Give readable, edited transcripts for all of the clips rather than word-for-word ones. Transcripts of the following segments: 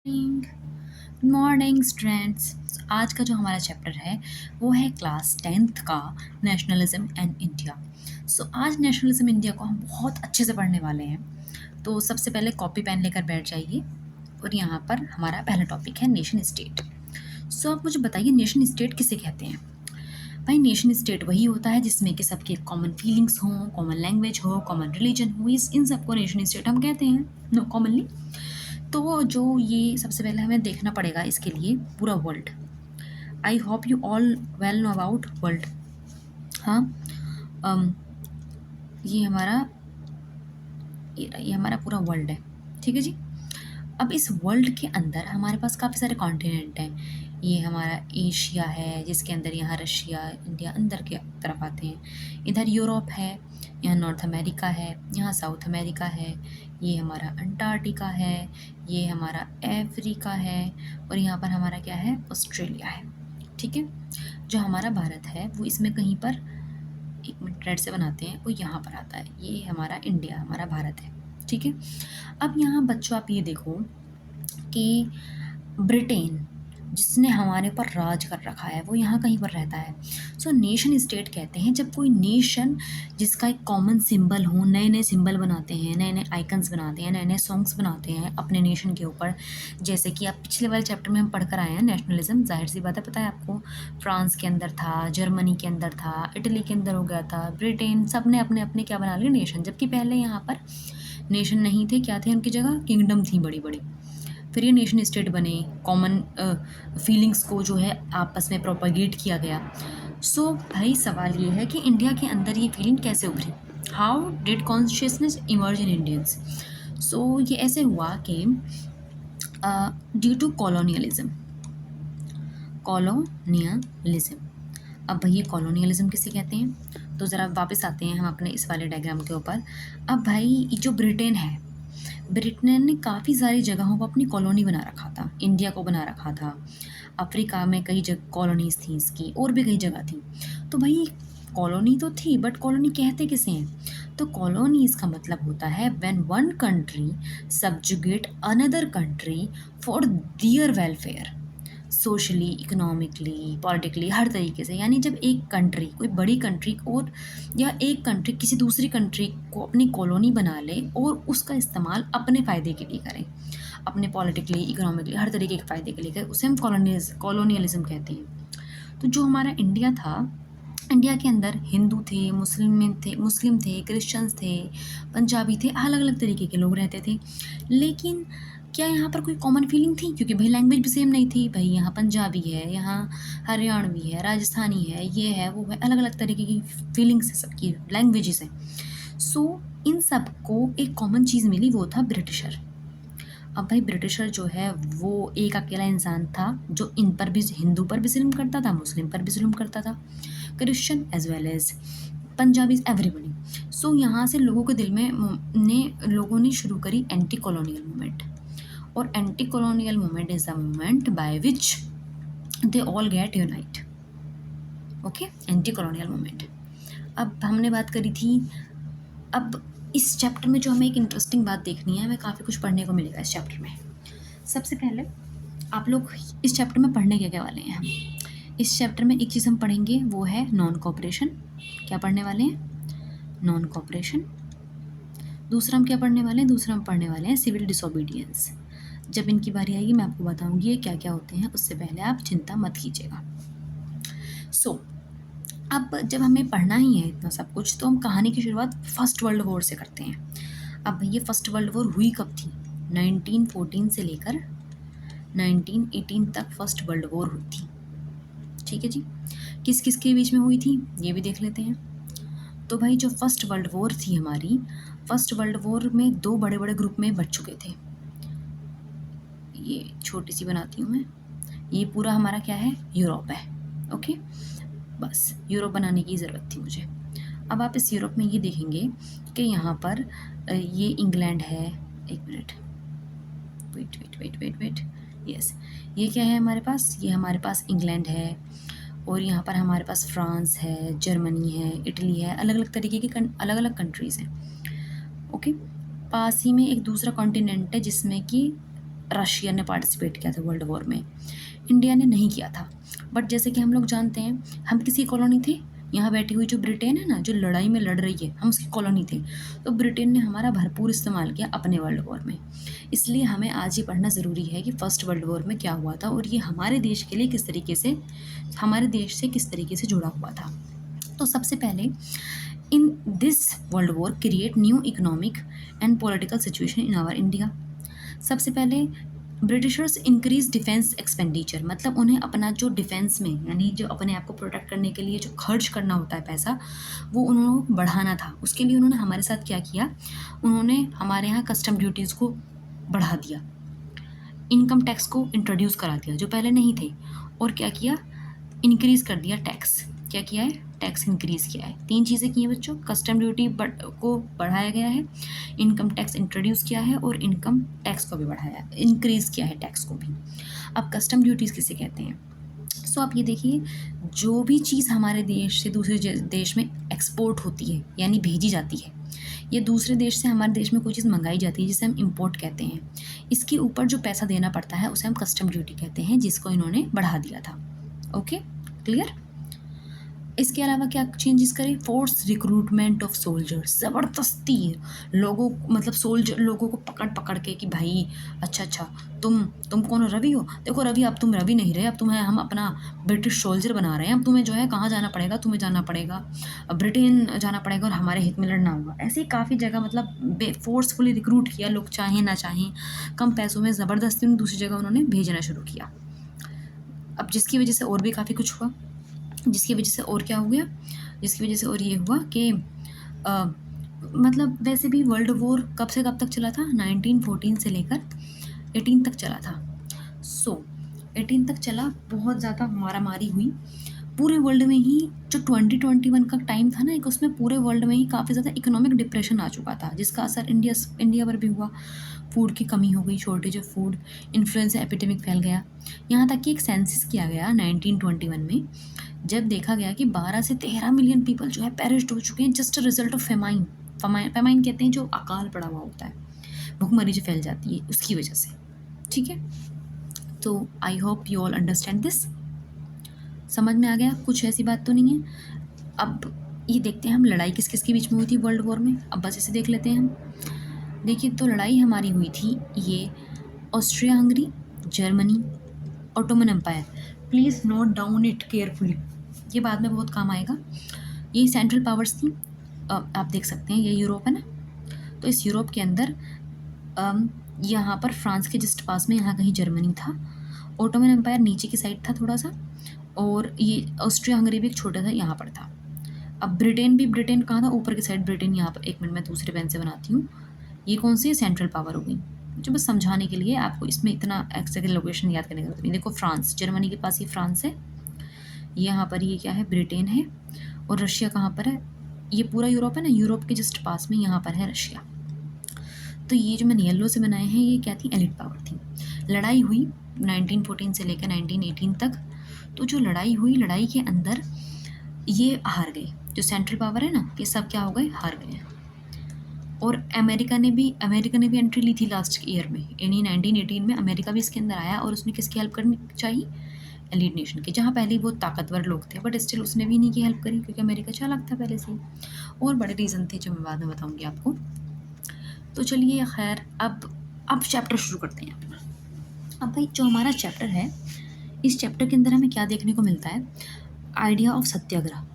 Good morning students. आज का जो हमारा चैप्टर है वो है क्लास 10th का नेशनलिज्म एंड इंडिया। आज नेशनलिज्म इंडिया को हम बहुत अच्छे से पढ़ने वाले हैं। तो सबसे पहले कॉपी पेन लेकर बैठ जाइए और यहाँ पर हमारा पहला टॉपिक है नेशन स्टेट। आप मुझे बताइए नेशन स्टेट किसे कहते हैं। भाई नेशन स्टेट वही होता है जिसमें कि सबके कॉमन फीलिंग्स हों, कॉमन लैंग्वेज हो, कॉमन रिलीजन हो, इन सबको नेशन स्टेट हम कहते हैं नो कॉमनली। तो जो ये सबसे पहले हमें देखना पड़ेगा इसके लिए पूरा world. I hope you all well know about world. हाँ, अम, ये हमारा ये हमारा पूरा वर्ल्ड है, ठीक है जी। अब इस वर्ल्ड के अंदर हमारे पास काफ़ी सारे कॉन्टिनेंट हैं। ये हमारा एशिया है जिसके अंदर यहाँ रशिया, इंडिया अंदर के तरफ आते हैं। इधर यूरोप है, यहाँ नॉर्थ अमेरिका है, यहाँ साउथ अमेरिका है, ये हमारा अंटार्कटिका है, ये हमारा अफ्रीका है और यहाँ पर हमारा क्या है, ऑस्ट्रेलिया है, ठीक है। जो हमारा भारत है वो इसमें कहीं पर, एक मिनट रेड से बनाते हैं, वो यहाँ पर आता है। ये हमारा इंडिया, हमारा भारत है, ठीक है। अब यहाँ बच्चों आप ये देखो कि ब्रिटेन जिसने हमारे पर राज कर रखा है वो यहाँ कहीं पर रहता है। नेशन स्टेट कहते हैं जब कोई नेशन जिसका एक कॉमन सिंबल हो, नए नए सिंबल बनाते हैं, नए नए आइकन्स बनाते हैं, नए नए सॉन्ग्स बनाते हैं अपने नेशन के ऊपर। जैसे कि आप पिछले वाले चैप्टर में हम पढ़कर आए हैं नेशनलिज्म, जाहिर सी बात है, पता है आपको। फ्रांस के अंदर था, जर्मनी के अंदर था, इटली के अंदर हो गया था, ब्रिटेन, सब ने अपने अपने क्या बना लिए, नेशन। जबकि पहले यहाँ पर नेशन नहीं थे, क्या थे उनकी जगह, किंगडम थी बड़ी बड़ी। फिर ये नेशन स्टेट बने, कॉमन फीलिंग्स को जो है आपस में प्रोपागेट किया गया। भाई सवाल ये है कि इंडिया के अंदर ये फीलिंग कैसे उभरी, how did consciousness emerge in Indians. ये ऐसे हुआ कि ड्यू टू कॉलोनियलिज्म। अब भाई ये कॉलोनियलिज्म किसे कहते हैं, तो ज़रा वापस आते हैं हम अपने इस वाले डायग्राम के ऊपर। अब भाई जो ब्रिटेन है, ब्रिटेन ने काफ़ी सारी जगहों को अपनी कॉलोनी बना रखा था, इंडिया को बना रखा था। अफ्रीका में कई जगह कॉलोनीज थी इसकी, और भी कई जगह थी। तो भाई कॉलोनी तो थी, बट कॉलोनी कहते किसे हैं, तो कॉलोनीज का मतलब होता है when one country subjugate another country for their welfare, socially, economically, politically, हर तरीके से। यानी जब एक कंट्री, कोई बड़ी कंट्री और या एक कंट्री किसी दूसरी कंट्री को अपनी कॉलोनी बना ले और उसका इस्तेमाल अपने फ़ायदे के लिए करें, अपने पॉलिटिकली, इकोनॉमिकली, हर तरीके के फ़ायदे के लिए करें, उसे हम कॉलोनियलिज्म कहते हैं। तो जो हमारा इंडिया था, इंडिया के अंदर हिंदू थे, मुस्लिम थे, क्रिश्चियंस थे, पंजाबी थे, अलग अलग तरीके के लोग रहते थे। लेकिन क्या यहाँ पर कोई कॉमन फीलिंग थी, क्योंकि भाई लैंग्वेज भी सेम नहीं थी। भाई यहाँ पंजाबी है, यहाँ हरियाणवी है, राजस्थानी है, ये है, वो है, अलग अलग तरीके की फीलिंग्स है, सबकी लैंग्वेजेस हैं। इन सब को एक कॉमन चीज़ मिली, वो था ब्रिटिशर। अब भाई ब्रिटिशर जो है वो एक अकेला इंसान था जो इन पर भी, हिंदू पर भी जुल्म करता था, मुस्लिम पर भी जुल्म करता था, Christian as well as Punjabis, everybody. यहाँ से लोगों के दिल में लोगों ने शुरू करी एंटी कॉलोनियल मूवमेंट। और anti colonial movement is the movement by which they all get unite. Okay, anti colonial movement. अब हमने बात करी थी, अब इस चैप्टर में जो हमें एक इंटरेस्टिंग बात देखनी है, हमें काफ़ी कुछ पढ़ने को मिलेगा इस चैप्टर में। सबसे पहले आप लोग इस चैप्टर में पढ़ने क्या क्या वाले हैं, हम इस चैप्टर में एक चीज़ हम पढ़ेंगे, वो है नॉन कोऑपरेशन। क्या पढ़ने वाले हैं, नॉन कोऑपरेशन। दूसरा हम क्या पढ़ने वाले हैं, दूसरा हम पढ़ने वाले हैं सिविल डिसोबीडियंस। जब इनकी बारी आएगी मैं आपको बताऊंगी ये क्या क्या होते हैं, उससे पहले आप चिंता मत कीजिएगा। अब जब हमें पढ़ना ही है इतना सब कुछ, तो हम कहानी की शुरुआत फर्स्ट वर्ल्ड वॉर से करते हैं। अब ये फर्स्ट वर्ल्ड वॉर हुई कब थी, 1914 से लेकर 1918 तक फर्स्ट वर्ल्ड वॉर हुई थी, ठीक है जी। किस किस के बीच में हुई थी ये भी देख लेते हैं। तो भाई जो फर्स्ट वर्ल्ड वॉर थी हमारी, फर्स्ट वर्ल्ड वॉर में दो बड़े बड़े ग्रुप में बट चुके थे। ये छोटी सी बनाती हूँ मैं, ये पूरा हमारा क्या है, यूरोप है। ओके, बस यूरोप बनाने की ज़रूरत थी मुझे। अब आप इस यूरोप में ये देखेंगे कि यहाँ पर ये इंग्लैंड है, एक मिनट, वेट, यस, ये क्या है हमारे पास, ये हमारे पास इंग्लैंड है, और यहाँ पर हमारे पास फ्रांस है, जर्मनी है, इटली है, अलग अलग तरीके की अलग अलग कंट्रीज़ हैं। ओके, पास ही में एक दूसरा कॉन्टिनेंट है जिसमें कि रशिया ने पार्टिसिपेट किया था वर्ल्ड वॉर में, इंडिया ने नहीं किया था। बट जैसे कि हम लोग जानते हैं, हम किसी कॉलोनी थे। यहाँ बैठी हुई जो ब्रिटेन है ना, जो लड़ाई में लड़ रही है, हम उसकी कॉलोनी थे। तो ब्रिटेन ने हमारा भरपूर इस्तेमाल किया अपने वर्ल्ड वॉर में। इसलिए हमें आज ये पढ़ना ज़रूरी है कि फर्स्ट वर्ल्ड वॉर में क्या हुआ था और ये हमारे देश के लिए किस तरीके से, हमारे देश से किस तरीके से जुड़ा हुआ था। तो सबसे पहले, in this world war create new economic and political situation in our India. सबसे पहले ब्रिटिशर्स इंक्रीज डिफेंस एक्सपेंडिचर, मतलब उन्हें अपना जो डिफेंस में, यानी जो अपने आप को प्रोटेक्ट करने के लिए जो खर्च करना होता है पैसा, वो उन्होंने बढ़ाना था। उसके लिए उन्होंने हमारे साथ क्या किया, उन्होंने हमारे यहाँ कस्टम ड्यूटीज़ को बढ़ा दिया, इनकम टैक्स को इंट्रोड्यूस करा दिया जो पहले नहीं थे, और क्या किया, इंक्रीज़ कर दिया टैक्स। क्या किया है, टैक्स इंक्रीज़ किया है। 3 चीज़ें की हैं बच्चों, कस्टम ड्यूटी को बढ़ाया गया है, इनकम टैक्स इंट्रोड्यूस किया है, और इनकम टैक्स को भी बढ़ाया, इंक्रीज़ किया है टैक्स को भी। अब कस्टम ड्यूटीज़ किसे कहते हैं? सो आप ये देखिए, जो भी चीज़ हमारे देश से दूसरे देश में एक्सपोर्ट होती है, यानी भेजी जाती है, या दूसरे देश से हमारे देश में कोई चीज़ मंगाई जाती है जिसे हम इम्पोर्ट कहते हैं, इसके ऊपर जो पैसा देना पड़ता है उसे हम कस्टम ड्यूटी कहते हैं, जिसको इन्होंने बढ़ा दिया था। Okay, clear? इसके अलावा क्या चेंजेस करें, फोर्स रिक्रूटमेंट ऑफ सोल्जर्स, ज़बरदस्ती लोगों, मतलब सोल्जर लोगों को पकड़ पकड़ के कि भाई अच्छा तुम कौन हो, रवि हो, देखो रवि अब तुम रवि नहीं रहे, अब तुम्हें हम अपना ब्रिटिश सोल्जर बना रहे हैं, अब तुम्हें जो है कहाँ जाना पड़ेगा, तुम्हें जाना पड़ेगा ब्रिटेन जाना पड़ेगा और हमारे हित में लड़ना होगा। ऐसे ही काफ़ी जगह मतलब फोर्सफुली रिक्रूट किया, लोग चाहें ना चाहें, कम पैसों में ज़बरदस्ती उन्हें दूसरी जगह उन्होंने भेजना शुरू किया। अब जिसकी वजह से और भी काफ़ी कुछ हुआ, जिसकी वजह से और क्या हो गया, जिसकी वजह से और ये हुआ कि मतलब वैसे भी वर्ल्ड वॉर कब से कब तक चला था, 1914 से लेकर 18 तक चला था। सो 18 तक चला, बहुत ज़्यादा मारामारी हुई पूरे वर्ल्ड में ही। जो 2021 का टाइम था ना एक, उसमें पूरे वर्ल्ड में ही काफ़ी ज़्यादा इकोनॉमिक डिप्रेशन आ चुका था, जिसका असर इंडिया पर भी हुआ। फूड की कमी हो गई, shortage of food, influenza epidemic फैल गया। यहाँ तक कि एक सेंसस किया गया 1921 में, जब देखा गया कि 12 से 13 मिलियन पीपल जो है पेरिश्ड हो चुके हैं, just a result of famine. Famine कहते हैं जो अकाल पड़ा हुआ होता है, भूखमरी जो फैल जाती है उसकी वजह से। ठीक है, तो I hope you all understand this. समझ में आ गया, कुछ ऐसी बात तो नहीं है। अब ये देखते हैं हम, लड़ाई किस किस के बीच में हुई थी वर्ल्ड वॉर में, अब बस इसे देख लेते हैं हम। देखिए, तो लड़ाई हमारी हुई थी ये Austria Hungary, Germany, Ottoman empire. Please note down it carefully, ये बाद में बहुत काम आएगा। ये सेंट्रल पावर्स थी। आप देख सकते हैं ये यूरोप है ना, तो इस यूरोप के अंदर यहाँ पर फ्रांस के जस्ट पास में यहाँ कहीं जर्मनी था, ऑटोमन एम्पायर नीचे की साइड था थोड़ा सा, और ये ऑस्ट्रिया हंगरी भी एक छोटा सा यहाँ पर था। अब ब्रिटेन कहाँ था, ऊपर की साइड ब्रिटेन, यहाँ पर एक मिनट में दूसरे पेन से बनाती हूँ। ये कौन सी सेंट्रल पावर हो गई, जो बस समझाने के लिए, आपको इसमें इतना एक्जैक्ट लोकेशन याद करने की जरूरत नहीं। देखो फ्रांस, जर्मनी के पास ये फ्रांस है, यहाँ पर ये क्या है, ब्रिटेन है, और रशिया कहाँ पर है, ये पूरा यूरोप है ना, यूरोप के जस्ट पास में यहाँ पर है रशिया। तो ये जो मैंने येलो से बनाए हैं, ये क्या थी, एलिट पावर थी। लड़ाई हुई 1914 से लेकर 1918 तक। तो जो लड़ाई हुई, लड़ाई के अंदर ये हार गए, जो सेंट्रल पावर है ना, ये सब क्या हो गए, हार गए। और अमेरिका ने भी एंट्री ली थी लास्ट ईयर में, यानी 1918 में अमेरिका भी इसके अंदर आया, और उसने किसकी हेल्प करनी चाहिए, एलिट नेशन की, जहाँ पहले ही बहुत ताकतवर लोग थे, बट स्टिल उसने भी नहीं की हेल्प करी, क्योंकि अमेरिका चालाक था पहले से ही, और बड़े रीज़न थे जो मैं बाद में बताऊँगी आपको। तो चलिए खैर, अब चैप्टर शुरू करते हैं अपना। अब भाई जो हमारा चैप्टर है, इस चैप्टर के अंदर हमें क्या देखने को मिलता है, आइडिया ऑफ सत्याग्रह।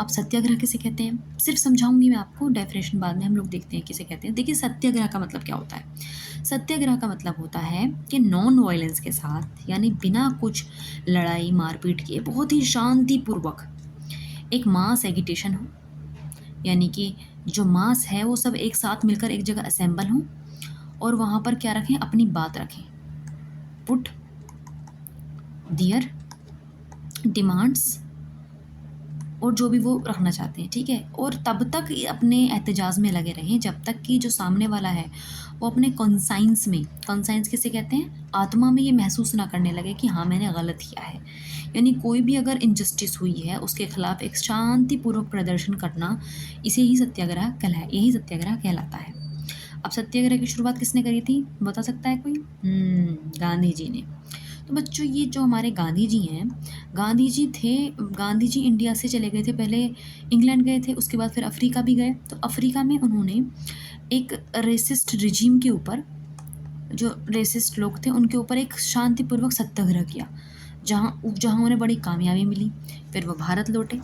अब सत्याग्रह किसे कहते हैं सिर्फ समझाऊंगी मैं आपको, डेफिनेशन बाद में हम लोग देखते हैं किसे कहते हैं। देखिए, सत्याग्रह का मतलब क्या होता है। सत्याग्रह का मतलब होता है कि नॉन वायलेंस के साथ, यानी बिना कुछ लड़ाई मारपीट किए, बहुत ही शांतिपूर्वक एक मास एगिटेशन हो, यानी कि जो मास है वो सब एक साथ मिलकर एक जगह असेंबल हों, और वहाँ पर क्या रखें, अपनी बात रखें, पुट दियर डिमांड्स, और जो भी वो रखना चाहते हैं, ठीक है। और तब तक अपने एहतजाज में लगे रहें जब तक कि जो सामने वाला है वो अपने कॉन्साइंस में, कॉन्साइंस किसे कहते हैं, आत्मा में ये महसूस ना करने लगे कि हाँ मैंने गलत किया है। यानी कोई भी अगर इनजस्टिस हुई है उसके खिलाफ एक शांतिपूर्वक प्रदर्शन करना, इसे ही सत्याग्रह कहलाता है। अब सत्याग्रह की शुरुआत किसने करी थी, बता सकता है कोई? गांधी जी ने। तो बच्चों ये जो हमारे गांधी जी हैं, गांधी जी इंडिया से चले गए थे, पहले इंग्लैंड गए थे, उसके बाद फिर अफ्रीका भी गए। तो अफ्रीका में उन्होंने एक रेसिस्ट रिजीम के ऊपर, जो रेसिस्ट लोग थे उनके ऊपर एक शांतिपूर्वक सत्याग्रह किया, जहाँ जहाँ उन्हें बड़ी कामयाबी मिली। फिर वो भारत लौटे।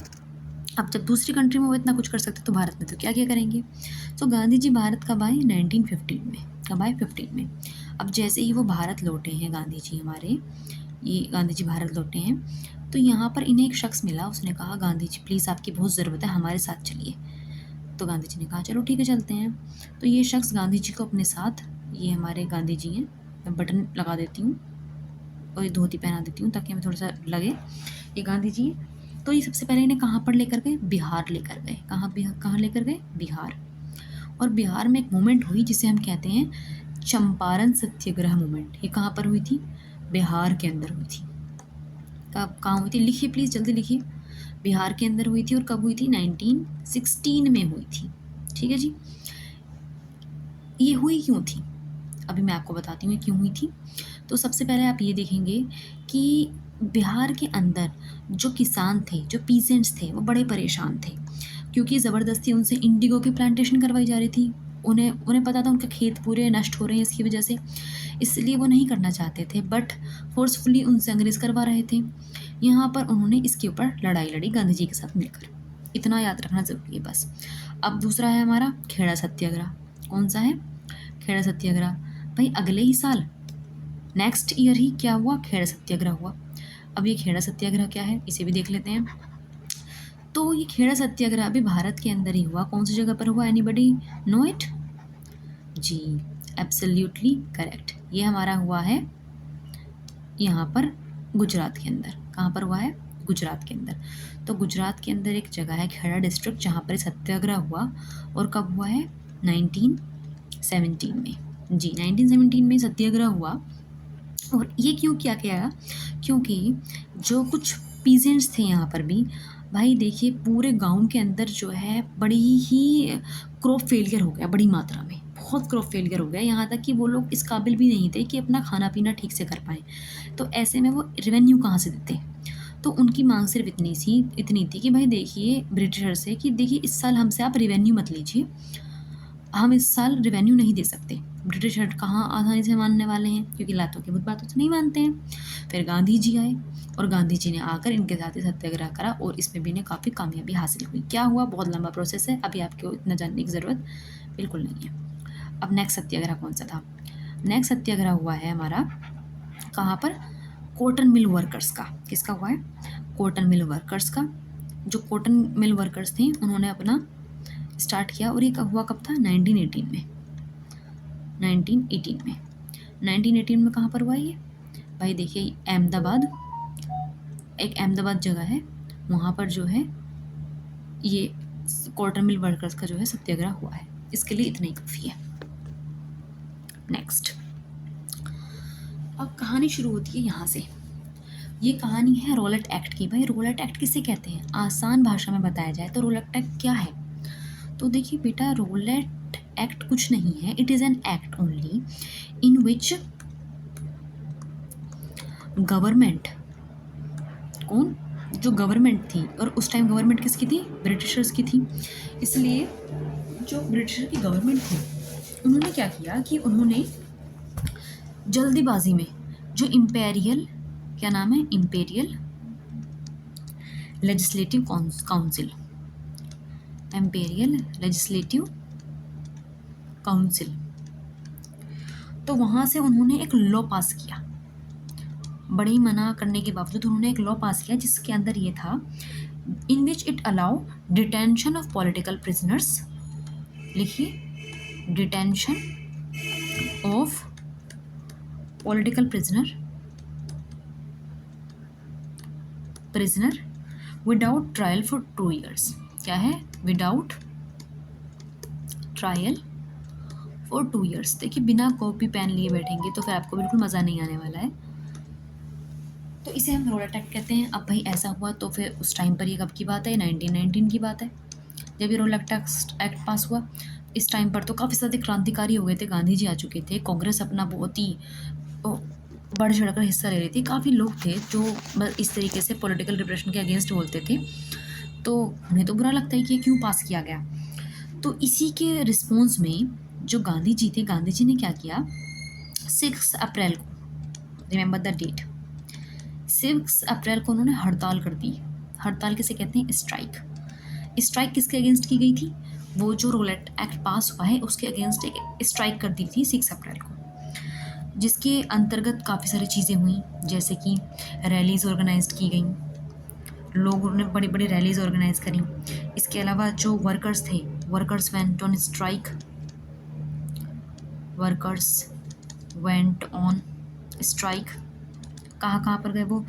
अब जब दूसरी कंट्री में वो इतना कुछ कर सकते तो भारत में तो क्या क्या करेंगे। तो गांधी जी भारत कब आए, 1915 में। कब आए, 15 में। अब जैसे ही वो भारत लौटे हैं गांधी जी हमारे, ये गांधी जी भारत लौटे हैं, तो यहाँ पर इन्हें एक शख्स मिला, उसने कहा गांधी जी प्लीज़ आपकी बहुत ज़रूरत है, हमारे साथ चलिए। तो गांधी जी ने कहा चलो ठीक है चलते हैं। तो ये शख्स गांधी जी को अपने साथ, ये हमारे गांधी जी हैं, मैं बटन लगा देती हूँ और ये धोती पहना देती हूँ ताकि हमें थोड़ा सा लगे, ये गांधी जी हैं। तो ये सबसे पहले इन्हें कहाँ पर लेकर गए, बिहार लेकर गए। कहाँ लेकर गए, बिहार। और बिहार में एक मूवमेंट हुई जिसे हम कहते हैं चंपारण सत्याग्रह मूवमेंट। ये कहाँ पर हुई थी, बिहार के अंदर हुई थी। कब, कहाँ हुई थी, लिखिए प्लीज़ जल्दी लिखिए। बिहार के अंदर हुई थी। और कब हुई थी, 1916 में हुई थी। ठीक है जी। ये हुई क्यों थी, अभी मैं आपको बताती हूँ क्यों हुई थी। तो सबसे पहले आप ये देखेंगे कि बिहार के अंदर जो किसान थे, जो पीसेंट्स थे, वो बड़े परेशान थे, क्योंकि ज़बरदस्ती उनसे इंडिगो की प्लांटेशन करवाई जा रही थी। उन्हें उन्हें पता था उनके खेत पूरे नष्ट हो रहे हैं इसकी वजह से, इसलिए वो नहीं करना चाहते थे, बट फोर्सफुली उनसे अंग्रेज़ करवा रहे थे। यहाँ पर उन्होंने इसके ऊपर लड़ाई लड़ी गांधी जी के साथ मिलकर। इतना याद रखना ज़रूरी है बस। अब दूसरा है हमारा खेड़ा सत्याग्रह। कौन सा है, खेड़ा सत्याग्रह। भाई अगले ही साल, नेक्स्ट ईयर ही क्या हुआ, खेड़ा सत्याग्रह हुआ। अब ये खेड़ा सत्याग्रह क्या है, इसे भी देख लेते हैं। तो ये खेड़ा सत्याग्रह अभी भारत के अंदर ही हुआ। कौन सी जगह पर हुआ, एनीबडी नो इट? जी, एब्सोल्युटली करेक्ट। ये हमारा हुआ है यहाँ पर गुजरात के अंदर। कहाँ पर हुआ है, गुजरात के अंदर। तो गुजरात के अंदर एक जगह है खेड़ा डिस्ट्रिक्ट, जहाँ पर सत्याग्रह हुआ। और कब हुआ है, 1917 में। जी, 1917 में सत्याग्रह हुआ। और ये क्यों किया गया, क्योंकि जो कुछ पीजेंट्स थे यहाँ पर भी, भाई देखिए पूरे गांव के अंदर जो है बड़ी ही क्रॉप फेलियर हो गया, बड़ी मात्रा में बहुत क्रॉप फेलियर हो गया, यहाँ तक कि वो लोग इस काबिल भी नहीं थे कि अपना खाना पीना ठीक से कर पाएँ। तो ऐसे में वो रेवेन्यू कहाँ से देते। तो उनकी मांग सिर्फ इतनी थी कि भाई देखिए ब्रिटिशर से कि देखिए इस साल हमसे आप रेवेन्यू मत लीजिए, हम इस साल रेवेन्यू नहीं दे सकते। ब्रिटिश कहाँ आसानी से मानने वाले हैं, क्योंकि लातों की बुत बातों से नहीं मानते हैं। फिर गांधी जी आए और गांधी जी ने आकर इनके साथ ही सत्याग्रह करा और इसमें भी इन्हें काफ़ी कामयाबी हासिल हुई। क्या हुआ, बहुत लंबा प्रोसेस है, अभी आपको इतना जानने की ज़रूरत बिल्कुल नहीं है। अब नेक्स्ट सत्याग्रह कौन सा था, नेक्स्ट सत्याग्रह हुआ है हमारा कहाँ पर, कॉटन मिल वर्कर्स का। किसका हुआ है, कॉटन मिल वर्कर्स का। जो कॉटन मिल वर्कर्स थे उन्होंने अपना स्टार्ट किया। और ये कब हुआ, कब था, 1918 में। 1918 में कहाँ पर हुआ ये, भाई देखिए अहमदाबाद, एक अहमदाबाद जगह है, वहाँ पर जो है ये कॉटन मिल वर्कर्स का जो है सत्याग्रह हुआ है। इसके लिए इतना ही काफ़ी है। नेक्स्ट, अब कहानी शुरू होती है यहाँ से। ये कहानी है रोलेट एक्ट की। भाई रोलेट एक्ट किसे कहते हैं, आसान भाषा में बताया जाए तो रोलेट एक्ट क्या है। तो देखिए बेटा, रोलेट एक्ट कुछ नहीं है, it is an act only in which government, कौन, जो गवर्नमेंट थी, और उस टाइम गवर्नमेंट किसकी थी, ब्रिटिशर्स की थी। इसलिए जो ब्रिटिशर की गवर्नमेंट थी उन्होंने क्या किया कि उन्होंने जल्दीबाजी में जो इम्पेरियल, क्या नाम है, imperial legislative council, imperial legislative council, तो वहाँ से उन्होंने एक लॉ पास किया। बड़े ही मना करने के बावजूद उन्होंने एक लॉ पास किया जिसके अंदर ये था, in which it allow detention of political prisoners. लिखिए, detention of political prisoner without trial for 2 years। क्या है, विदाउट ट्रायल फॉर 2 years। देखिए बिना कॉपी पेन लिए बैठेंगे तो फिर आपको बिल्कुल मज़ा नहीं आने वाला है। तो इसे हम रोलेट एक्ट कहते हैं। अब भाई ऐसा हुआ तो फिर उस टाइम पर ये कब की बात है, 1919 की बात है जब ये रोलेट एक्ट पास हुआ। इस टाइम पर तो काफ़ी ज़्यादा क्रांतिकारी हो गए थे, गांधी जी आ चुके थे, कांग्रेस अपना बहुत ही ओ, बढ़ चढ़कर हिस्सा ले रही थी। काफ़ी लोग थे जो इस तरीके से पॉलिटिकल रिप्रेशन के अगेंस्ट बोलते थे, तो उन्हें तो बुरा लगता है कि ये क्यों पास किया गया। तो इसी के रिस्पॉन्स में जो गांधी जी थे, गांधी जी ने क्या किया, 6 अप्रैल को, रिमेंबर द डेट, 6 अप्रैल को उन्होंने हड़ताल कर दी। हड़ताल किसे कहते हैं, स्ट्राइक। स्ट्राइक किसके अगेंस्ट की गई थी, वो जो रोलेट एक्ट पास हुआ है उसके अगेंस्ट एक स्ट्राइक कर दी थी 6 अप्रैल को, जिसके अंतर्गत काफ़ी सारी चीज़ें हुई, जैसे कि रैलीज़ ऑर्गेनाइज की गई, लोगों ने बड़ी बड़ी रैलीज़ ऑर्गेनाइज करी। इसके अलावा जो वर्कर्स थे, workers went on strike, workers went on strike. कहाँ कहाँ पर गए वो,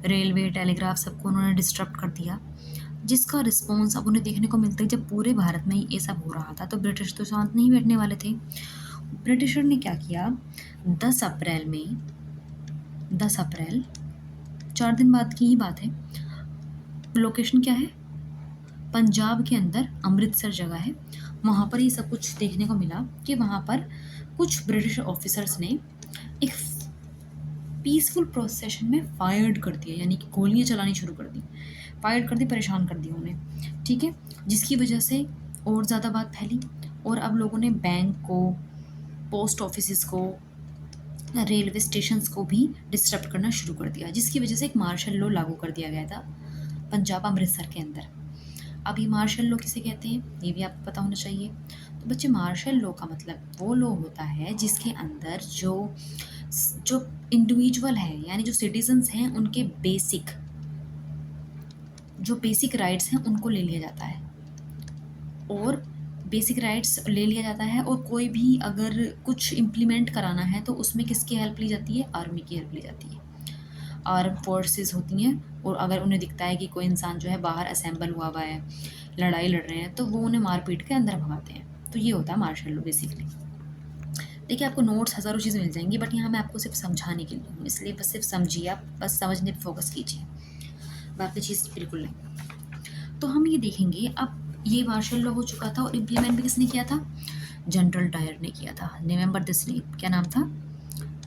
रेलवे, टेलीग्राफ, सबको उन्होंने डिस्टर्ब कर दिया, जिसका रिस्पॉन्स अब उन्हें देखने को मिलता है। जब पूरे भारत में ये सब हो रहा था तो ब्रिटिश तो शांत नहीं बैठने वाले थे। ब्रिटिशर ने क्या किया, 10 अप्रैल में, 10 अप्रैल 4 दिन बाद की ही बात है, लोकेशन क्या है, पंजाब के अंदर अमृतसर जगह है, वहाँ पर ये सब कुछ देखने को मिला कि वहाँ पर कुछ ब्रिटिश ऑफिसर्स ने एक पीसफुल प्रोसेशन में फायर्ड कर दिया, यानी कि गोलियां चलानी शुरू कर दी, फायर कर दी, परेशान कर दिया उन्हें, ठीक है, जिसकी वजह से और ज़्यादा बात फैली और अब लोगों ने बैंक को, पोस्ट ऑफिस को, रेलवे स्टेशंस को भी डिस्टर्ब करना शुरू कर दिया, जिसकी वजह से एक मार्शल लॉ लागू कर दिया गया था पंजाब अमृतसर के अंदर। अब ये मार्शल लॉ किसे कहते हैं, ये भी आपको पता होना चाहिए। तो बच्चे, मार्शल लॉ का मतलब वो लॉ होता है जिसके अंदर जो जो इंडिविजुअल है, यानी जो सिटीजन्स हैं, उनके जो बेसिक राइट्स हैं उनको ले लिया जाता है, और बेसिक राइट्स ले लिया जाता है, और कोई भी अगर कुछ इम्प्लीमेंट कराना है तो उसमें किसकी हेल्प ली जाती है, आर्मी की हेल्प ली जाती है। आर्म फोर्सेस होती हैं, और अगर उन्हें दिखता है कि कोई इंसान जो है बाहर असेंबल हुआ है, लड़ाई लड़ रहे हैं, तो वो उन्हें मार पीट के अंदर भगाते हैं। तो ये होता है मार्शल लॉ बेसिकली। देखिए, आपको नोट्स हज़ारों चीज़ें मिल जाएंगी, बट यहाँ मैं आपको सिर्फ समझाने के लिए हूँ, इसलिए बस सिर्फ समझिए, आप बस समझने पर फोकस कीजिए, बाकी चीज़ बिल्कुल नहीं। तो हम ये देखेंगे, अब ये मार्शल लॉ हो चुका था और इम्प्लीमेंट भी किसने किया था, जनरल डायर ने किया था। रिमेंबर दिस नेम, क्या नाम था,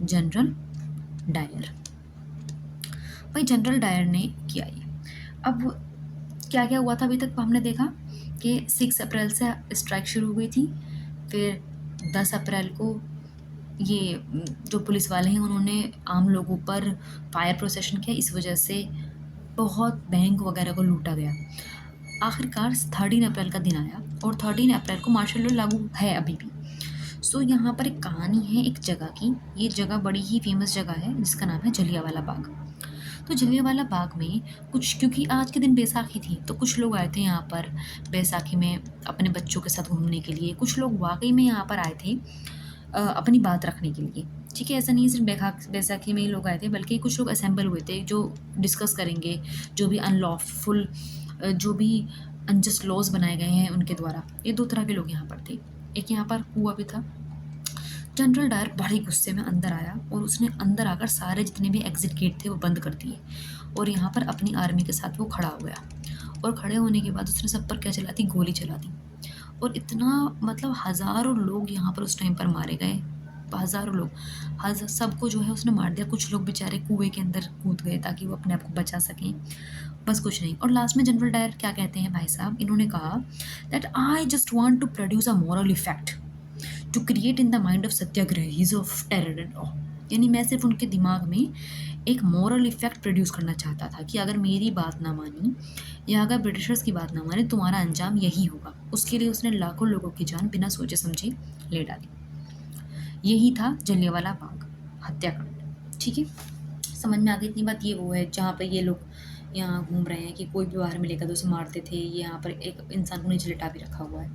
जनरल डायर। भाई जनरल डायर ने किया ये। अब क्या क्या हुआ था अभी तक हमने देखा कि 6 अप्रैल से स्ट्राइक शुरू हुई थी, फिर 10 अप्रैल को ये जो पुलिस वाले हैं उन्होंने आम लोगों पर फायर प्रोसेशन किया, इस वजह से बहुत बैंक वगैरह को लूटा गया। आखिरकार 13 अप्रैल का दिन आया और 13 अप्रैल को मार्शल लॉ लागू है अभी भी। सो यहाँ पर एक कहानी है एक जगह की, ये जगह बड़ी ही फेमस जगह है जिसका नाम है जलियांवाला बाग। तो जलियांवाला बाग में कुछ, क्योंकि आज के दिन बैसाखी थी, तो कुछ लोग आए थे यहाँ पर बैसाखी में अपने बच्चों के साथ घूमने के लिए, कुछ लोग वाकई में यहाँ पर आए थे अपनी बात रखने के लिए, ठीक है। ऐसा नहीं सिर्फ बैसाखी में ही लोग आए थे, बल्कि कुछ लोग असेंबल हुए थे जो डिस्कस करेंगे जो भी अनलॉफुल, जो भी अनजस्ट लॉज बनाए गए हैं उनके द्वारा। ये 2 तरह के लोग यहाँ पर थे। एक यहाँ पर हुआ भी था, जनरल डायर बड़े गुस्से में अंदर आया और उसने अंदर आकर सारे जितने भी एग्जिट गेट थे वो बंद कर दिए, और यहाँ पर अपनी आर्मी के साथ वो खड़ा हो गया, और खड़े होने के बाद उसने सब पर क्या चला दी, गोली चला दी, और इतना मतलब हज़ारों लोग यहाँ पर उस टाइम पर मारे गए, हज़ारों लोग, सबको जो है उसने मार दिया। कुछ लोग बेचारे कुएं के अंदर कूद गए ताकि वो अपने आप को बचा सकें, बस कुछ नहीं। और लास्ट में जनरल डायर क्या कहते हैं भाई साहब, इन्होंने कहा that I just want to produce a moral effect to create in the mind of satyagrahis of terror and all, यानी मैं सिर्फ उनके दिमाग में एक मॉरल इफेक्ट प्रोड्यूस करना चाहता था कि अगर मेरी बात ना मानी या अगर ब्रिटिशर्स की बात ना माने तुम्हारा अंजाम यही होगा। उसके लिए उसने लाखों लोगों की जान बिना सोचे समझे ले डाली। यही था जलियांवाला बाग हत्याकांड, ठीक है। समझ में आ गई इतनी बात। ये वो है जहाँ पर ये लोग यहाँ घूम रहे हैं कि कोई भी बाहर मिलेगा तो उसे मारते थे। ये यहाँ पर एक इंसान को नीचे लिटा भी रखा हुआ है,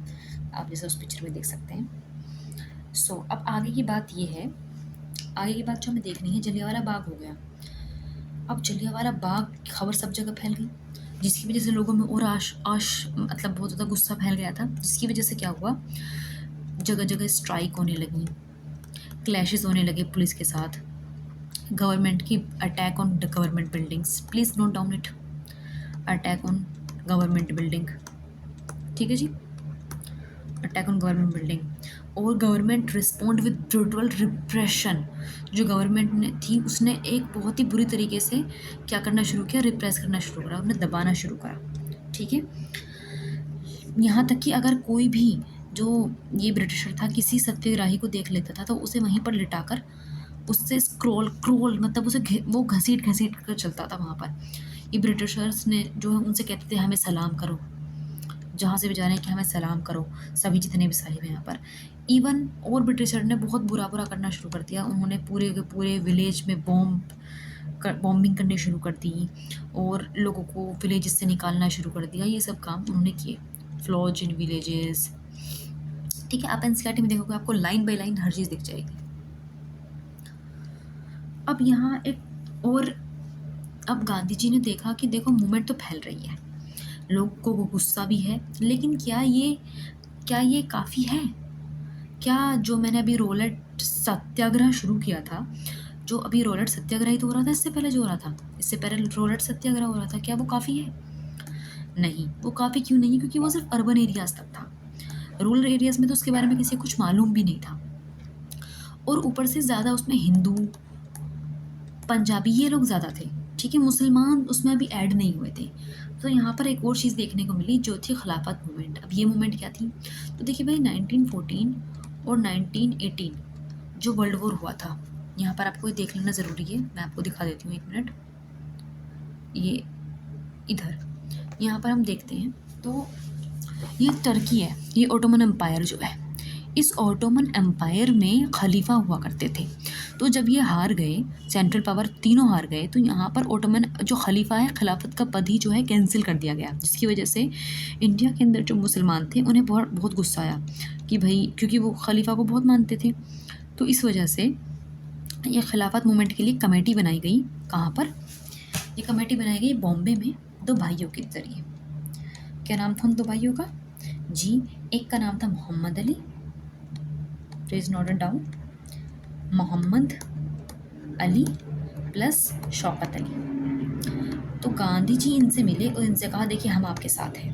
आप जैसे उस पिक्चर में देख सकते हैं। अब आगे की बात ये है, आगे की बात जो हमें देखनी है, जलियांवाला बाग हो गया। अब जलियांवाला बाग की खबर सब जगह फैल गई, जिसकी वजह से लोगों में और मतलब बहुत ज़्यादा गुस्सा फैल गया था, जिसकी वजह से क्या हुआ, जगह जगह स्ट्राइक होने लगी, क्लैशेस होने लगे पुलिस के साथ, गवर्नमेंट की attack on the government buildings, please note down it, attack on government building, ठीक है जी। अटैक ऑन गवर्नमेंट बिल्डिंग और government respond with brutal repression. जो गवर्नमेंट ने थी उसने एक बहुत ही बुरी तरीके से क्या करना शुरू किया, रिप्रेस करना शुरू करा, उन्हें दबाना शुरू करा। ठीक है, यहाँ तक कि अगर कोई भी जो ये ब्रिटिशर था किसी सत्याग्रही को देख लेता था तो उसे वहीं पर लिटाकर उससे स्क्रॉल क्रोल मतलब वो घसीट घसीट कर चलता था वहाँ पर। ये ब्रिटिशर्स ने जो है उनसे कहते थे हमें सलाम करो, जहाँ से भी जा रहे हैं कि हमें सलाम करो, सभी जितने भी साहिब हैं यहाँ पर। इवन और ब्रिटिशर ने बहुत बुरा बुरा करना शुरू कर दिया, उन्होंने पूरे के पूरे विलेज में बॉम्बिंग करनी शुरू कर दी और लोगों को विलेजेस से निकालना शुरू कर दिया। ये सब काम उन्होंने किए, फ्लॉज इन विलेजेस। ठीक है, आप एनसीईआरटी में देखोगे आपको लाइन बाय लाइन हर चीज़ दिख जाएगी। अब यहाँ एक और, अब गांधी जी ने देखा कि देखो मूवमेंट तो फैल रही है, लोगों को गुस्सा भी है, लेकिन क्या ये काफ़ी है? क्या जो मैंने अभी रोलेट सत्याग्रह शुरू किया था, जो अभी रोलेट सत्याग्रह ही तो हो रहा था, इससे पहले जो हो रहा था, इससे पहले रोलेट सत्याग्रह हो रहा था, क्या वो काफ़ी है? नहीं, वो काफ़ी क्यों नहीं है? क्योंकि वो सिर्फ अर्बन एरियाज़ तक था, रूरल एरियाज़ में तो उसके बारे में किसी को कुछ मालूम भी नहीं था। और ऊपर से ज़्यादा उसमें हिंदू, पंजाबी ये लोग ज़्यादा थे। ठीक है, मुसलमान उसमें अभी ऐड नहीं हुए थे। तो यहाँ पर एक और चीज़ देखने को मिली जो थी खिलाफत मूवमेंट। अब ये मूवमेंट क्या थी? तो देखिए भाई 1914 और 1918 जो वर्ल्ड वॉर हुआ था, यहाँ पर आपको ये देख लेना ज़रूरी है, मैं आपको दिखा देती हूँ 1 मिनट। ये इधर यहाँ पर हम देखते हैं तो ये टर्की है, ये ओटोमन एम्पायर जो है, इस ओटोमन एम्पायर में खलीफा हुआ करते थे। तो जब ये हार गए, सेंट्रल पावर तीनों हार गए, तो यहाँ पर ओटोमन जो खलीफा है, खिलाफत का पद ही जो है कैंसिल कर दिया गया, जिसकी वजह से इंडिया के अंदर जो मुसलमान थे उन्हें बहुत बहुत गुस्सा आया कि भाई, क्योंकि वो खलीफा को बहुत मानते थे। तो इस वजह से ये खिलाफत मूवमेंट के लिए कमेटी बनाई गई। कहाँ पर? ये कमेटी बनाई गई बॉम्बे में, 2 भाइयों के ज़रिए। क्या नाम था उन 2 भाइयों का? जी, एक का नाम था Mohammad Ali, please note it down, Mohammad Ali plus Shaukat Ali. तो गांधी जी इनसे मिले और इनसे कहा देखिए हम आपके साथ हैं,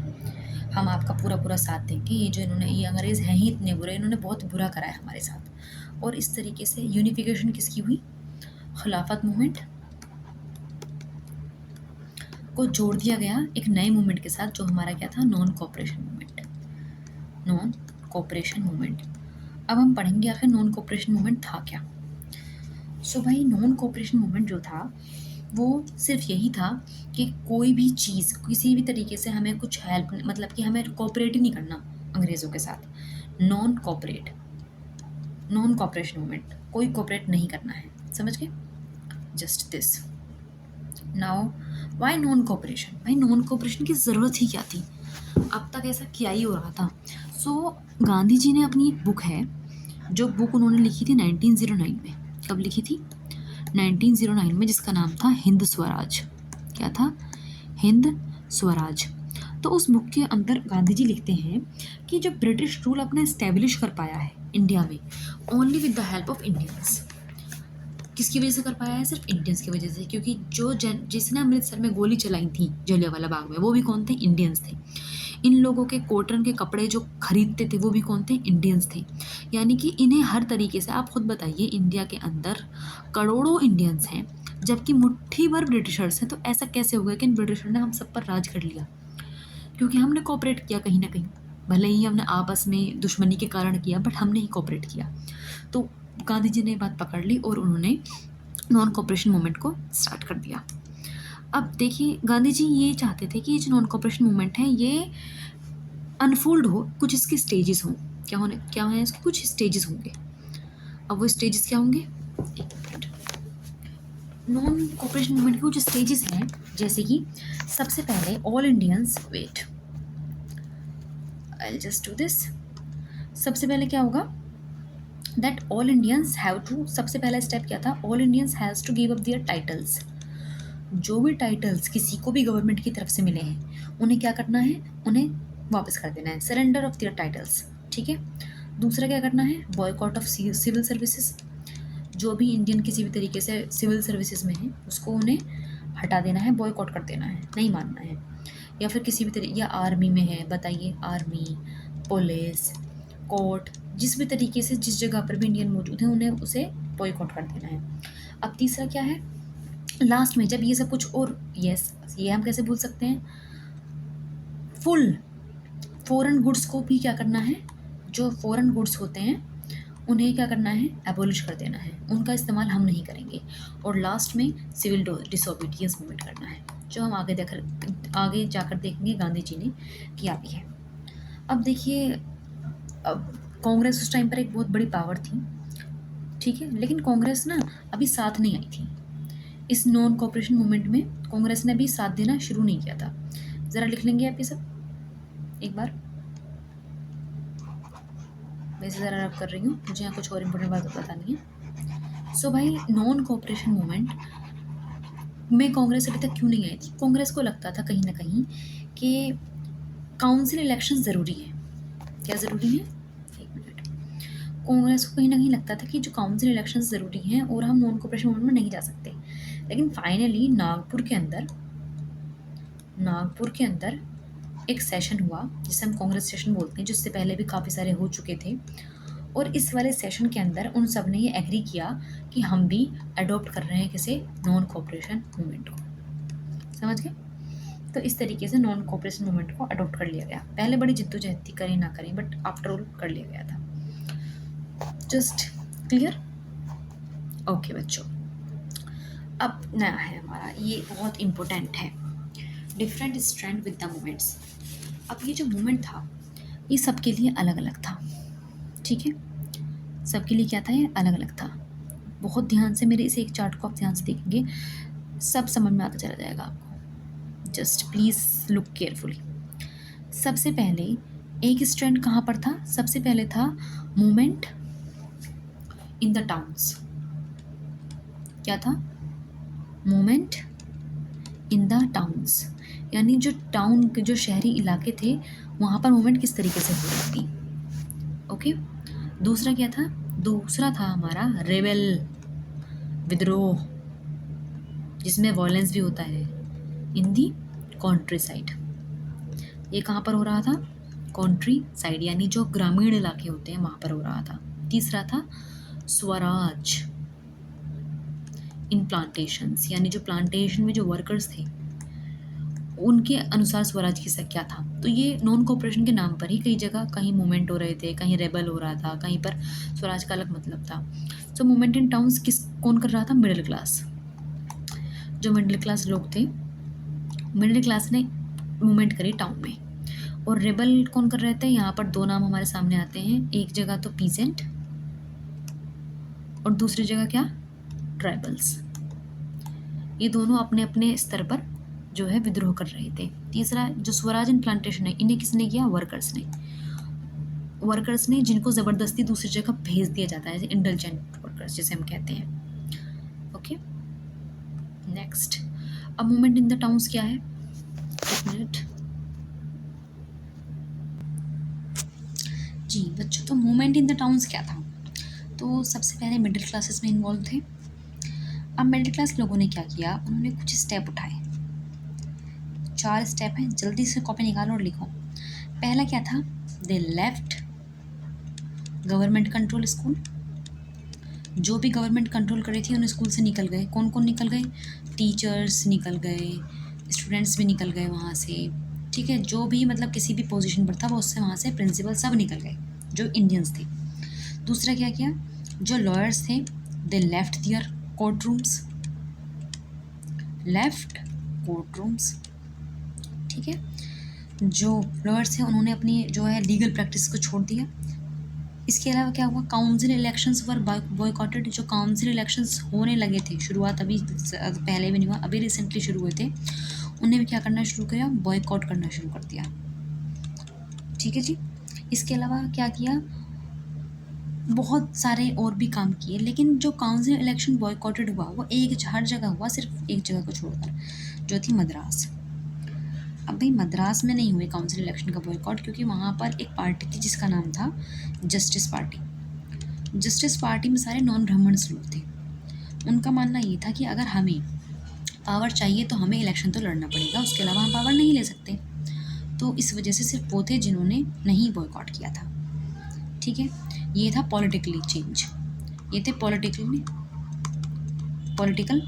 हम आपका पूरा पूरा साथ देंगे, ये अंग्रेज़ हैं ही इतने बुरे, इन्होंने बहुत बुरा करा है हमारे साथ। और इस तरीके से यूनिफिकेशन किसकी हुई? खिलाफत मूवमेंट को जोड़ दिया गया एक नए मूवमेंट के साथ, जो हमारा क्या था? Non cooperation movement. Non cooperation movement. अब हम पढ़ेंगे आखिर नॉन कोऑपरेशन मूवमेंट था क्या। सो भाई नॉन कोऑपरेशन मूवमेंट जो था वो सिर्फ यही था कि कोई भी चीज़ किसी भी तरीके से हमें कुछ हेल्प, मतलब कि हमें कोऑपरेट ही नहीं करना अंग्रेज़ों के साथ। नॉन कोऑपरेशन मूवमेंट, कोई कोऑपरेट नहीं करना है, समझ गए? Just this. Now why non cooperation? भाई नॉन कोऑपरेशन की ज़रूरत ही क्या थी? अब तक ऐसा क्या ही हो रहा था। सो गांधी जी ने अपनी एक बुक है, जो बुक उन्होंने लिखी थी 1909 में। कब लिखी थी? 1909 में, जिसका नाम था हिंद स्वराज। क्या था? हिंद स्वराज। तो उस बुक के अंदर गांधी जी लिखते हैं कि जो ब्रिटिश रूल अपने इस्टेब्लिश कर पाया है इंडिया में, only with the help of Indians. किसकी वजह से कर पाया है? सिर्फ इंडियंस की वजह से, क्योंकि जिसने अमृतसर में गोली चलाई थी जलियांवाला बाग में, वो भी कौन थे? इंडियंस थे। इन लोगों के कॉटन के कपड़े जो खरीदते थे वो भी कौन थे? इंडियंस थे। यानी कि इन्हें हर तरीके से, आप खुद बताइए, इंडिया के अंदर करोड़ों इंडियंस हैं जबकि मुट्ठी भर ब्रिटिशर्स हैं। तो ऐसा कैसे हो गया कि इन ब्रिटिशर ने हम सब पर राज कर लिया? क्योंकि हमने कोऑपरेट किया कहीं ना कहीं, भले ही हमने आपस में दुश्मनी के कारण किया, बट हमने ही कोऑपरेट किया। तो गांधी जी ने ये बात पकड़ ली और उन्होंने नॉन कोऑपरेशन मूवमेंट को स्टार्ट कर दिया। अब देखिए गांधी जी ये चाहते थे कि ये जो नॉन कोऑपरेशन मूवमेंट है ये अनफोल्ड हो, कुछ इसके स्टेजेस हों। क्या है इसके? कुछ स्टेजेस होंगे। अब वो स्टेजेस क्या होंगे? एक मिनट। नॉन कोऑपरेशन मूवमेंट के कुछ स्टेजेस हैं, जैसे कि सबसे पहले all Indians, wait I just do this. सबसे पहले क्या होगा? That all Indians have to, सबसे पहला स्टेप क्या था? All Indians has to give up their titles. जो भी टाइटल्स किसी को भी गवर्नमेंट की तरफ से मिले हैं उन्हें क्या करना है? उन्हें वापस कर देना है, सरेंडर ऑफ देयर टाइटल्स। ठीक है। दूसरा क्या करना है? Boycott of civil services. जो भी इंडियन किसी भी तरीके से सिविल सर्विसेज में है उसको उन्हें हटा देना है, बॉयकॉट कर देना है, नहीं मानना है। या फिर किसी भी तरीके, या आर्मी में है, बताइए, आर्मी, पुलिस, कोर्ट, जिस भी तरीके से जिस जगह पर भी इंडियन मौजूद हैं उन्हें उसे बॉयकॉट कर देना है। अब तीसरा क्या है, लास्ट में जब ये सब कुछ और यस ये हम कैसे भूल सकते हैं, फुल फॉरेन गुड्स को भी क्या करना है, जो फॉरेन गुड्स होते हैं उन्हें क्या करना है, एबॉलिश कर देना है, उनका इस्तेमाल हम नहीं करेंगे। और लास्ट में सिविल डिसोबीडियंस मूवमेंट करना है, जो हम आगे जाकर देखेंगे गांधी जी ने किया भी है। अब देखिए, अब कांग्रेस उस टाइम पर एक बहुत बड़ी पावर थी, ठीक है, लेकिन कांग्रेस ना अभी साथ नहीं आई थी इस नॉन कोऑपरेशन मूवमेंट में। कांग्रेस ने अभी साथ देना शुरू नहीं किया था। ज़रा लिख लेंगे आप ये सब एक बार, वैसे ज़रा रब कर रही हूँ, मुझे यहाँ कुछ और इम्पोर्टेंट बात बतानी है। सो भाई, नॉन कोऑपरेशन मूवमेंट में कांग्रेस अभी तक क्यों नहीं आई थी? कांग्रेस को लगता था कहीं ना कहीं कि काउंसिल इलेक्शन ज़रूरी है। क्या ज़रूरी है? एक मिनट। कांग्रेस को कहीं ना कहीं लगता था कि जो काउंसिल इलेक्शन ज़रूरी हैं और हम नॉन कोऑपरेशन मूवमेंट में नहीं जा सकते। लेकिन फाइनली नागपुर के अंदर एक सेशन हुआ जिसे हम कांग्रेस सेशन बोलते हैं, जिससे पहले भी काफ़ी सारे हो चुके थे। और इस वाले सेशन के अंदर उन सब ने ये एग्री किया कि हम भी अडॉप्ट कर रहे हैं किसे, नॉन कोऑपरेशन मूवमेंट को। समझ गए? तो इस तरीके से नॉन कोऑपरेशन मूवमेंट को अडॉप्ट कर लिया गया। पहले बड़ी जिद्दोजहद थी, करें ना करें, बट आफ्टर ऑल कर लिया गया था। Just clear? ओके बच्चों, अब नया है हमारा, ये बहुत इम्पोर्टेंट है, different strength with the movements. अब ये जो मूवमेंट था ये सबके लिए अलग अलग था, ठीक है, सबके लिए क्या था, ये अलग अलग था। बहुत ध्यान से मेरे इस एक चार्ट को आप ध्यान से देखेंगे, सब समझ में आता चला जाएगा आपको। Just please look carefully. सबसे पहले एक स्ट्रेंड कहाँ पर था? सबसे पहले था मूवमेंट इन द टाउन्स। क्या था? मूवमेंट इन द टाउन्स, यानी जो टाउन के जो शहरी इलाके थे वहाँ पर मूवमेंट किस तरीके से हो रही थी। ओके। दूसरा क्या था? दूसरा था हमारा रेबेल, विद्रोह, जिसमें वॉयलेंस भी होता है, इन दी कॉन्ट्री साइड। ये कहाँ पर हो रहा था? कॉन्ट्री साइड, यानी जो ग्रामीण इलाके होते हैं वहाँ पर हो रहा था। तीसरा था स्वराज इन प्लांटेशंस, यानी जो प्लांटेशन में जो वर्कर्स थे उनके अनुसार स्वराज की क्या था। तो ये नॉन कोऑपरेशन के नाम पर ही कई जगह कहीं मूवमेंट हो रहे थे, कहीं रेबल हो रहा था, कहीं पर स्वराज का अलग मतलब था। सो मूवमेंट इन टाउन्स कौन कर रहा था? Middle class. जो मिडिल क्लास लोग थे, मिडिल क्लास ने मूवमेंट करी टाउन में। और रेबल कौन कर रहे थे? यहाँ पर दो नाम हमारे सामने आते हैं, एक जगह तो पीजेंट और दूसरी जगह क्या? ट्राइबल्स। ये दोनों अपने अपने स्तर पर जो है विद्रोह कर रहे थे। तीसरा जो स्वराज एंड प्लांटेशन है, इन्हें किसने किया? वर्कर्स ने जिनको ज़बरदस्ती दूसरी जगह भेज दिया जाता है, इंडलजेंट वर्कर्स जिसे हम कहते हैं। Okay, next. अब मूवमेंट इन द टाउन्स क्या है? एक मिनट जी बच्चों, तो मूवमेंट इन द टाउन्स क्या था? तो सबसे पहले मिडिल क्लासेस में इन्वॉल्व थे। अब मिडिल क्लास लोगों ने क्या किया? उन्होंने कुछ स्टेप उठाए। 4 स्टेप हैं, जल्दी से कॉपी निकालो और लिखो। पहला क्या था? They left government control school. जो भी गवर्नमेंट कंट्रोल कर रही थी उन स्कूल से निकल गए। कौन कौन निकल गए? टीचर्स निकल गए, स्टूडेंट्स भी निकल गए वहाँ से, ठीक है, जो भी मतलब किसी भी पोजीशन पर था वो उससे वहाँ से प्रिंसिपल सब निकल गए जो इंडियंस थे। दूसरा क्या किया? जो लॉयर्स थे, they left their court rooms, ठीक है। जो लॉयर्स थे उन्होंने अपनी जो है लीगल प्रैक्टिस को छोड़ दिया। इसके अलावा क्या हुआ? काउंसिल इलेक्शंस वर बॉयकॉटेड। जो काउंसिल इलेक्शंस होने लगे थे, शुरुआत अभी पहले भी नहीं हुआ, अभी रिसेंटली शुरू हुए थे, उन्हें भी क्या करना शुरू किया? बॉयकॉट करना शुरू कर दिया, ठीक है जी। इसके अलावा क्या किया? बहुत सारे और भी काम किए, लेकिन जो काउंसिल इलेक्शन बॉयकॉटेड हुआ वो हर जगह हुआ, सिर्फ एक जगह को छोड़कर, जो थी मद्रास। अब भाई मद्रास में नहीं हुए काउंसिल इलेक्शन का बॉयकॉट, क्योंकि वहाँ पर एक पार्टी थी जिसका नाम था जस्टिस पार्टी। जस्टिस पार्टी में सारे नॉन ब्राह्मण्स लोग थे। उनका मानना ये था कि अगर हमें पावर चाहिए तो हमें इलेक्शन तो लड़ना पड़ेगा, उसके अलावा हम पावर नहीं ले सकते। तो इस वजह से सिर्फ वो थे जिन्होंने नहीं बॉयकॉट किया था, ठीक है, ये था पॉलिटिकली चेंज, ये थे politically political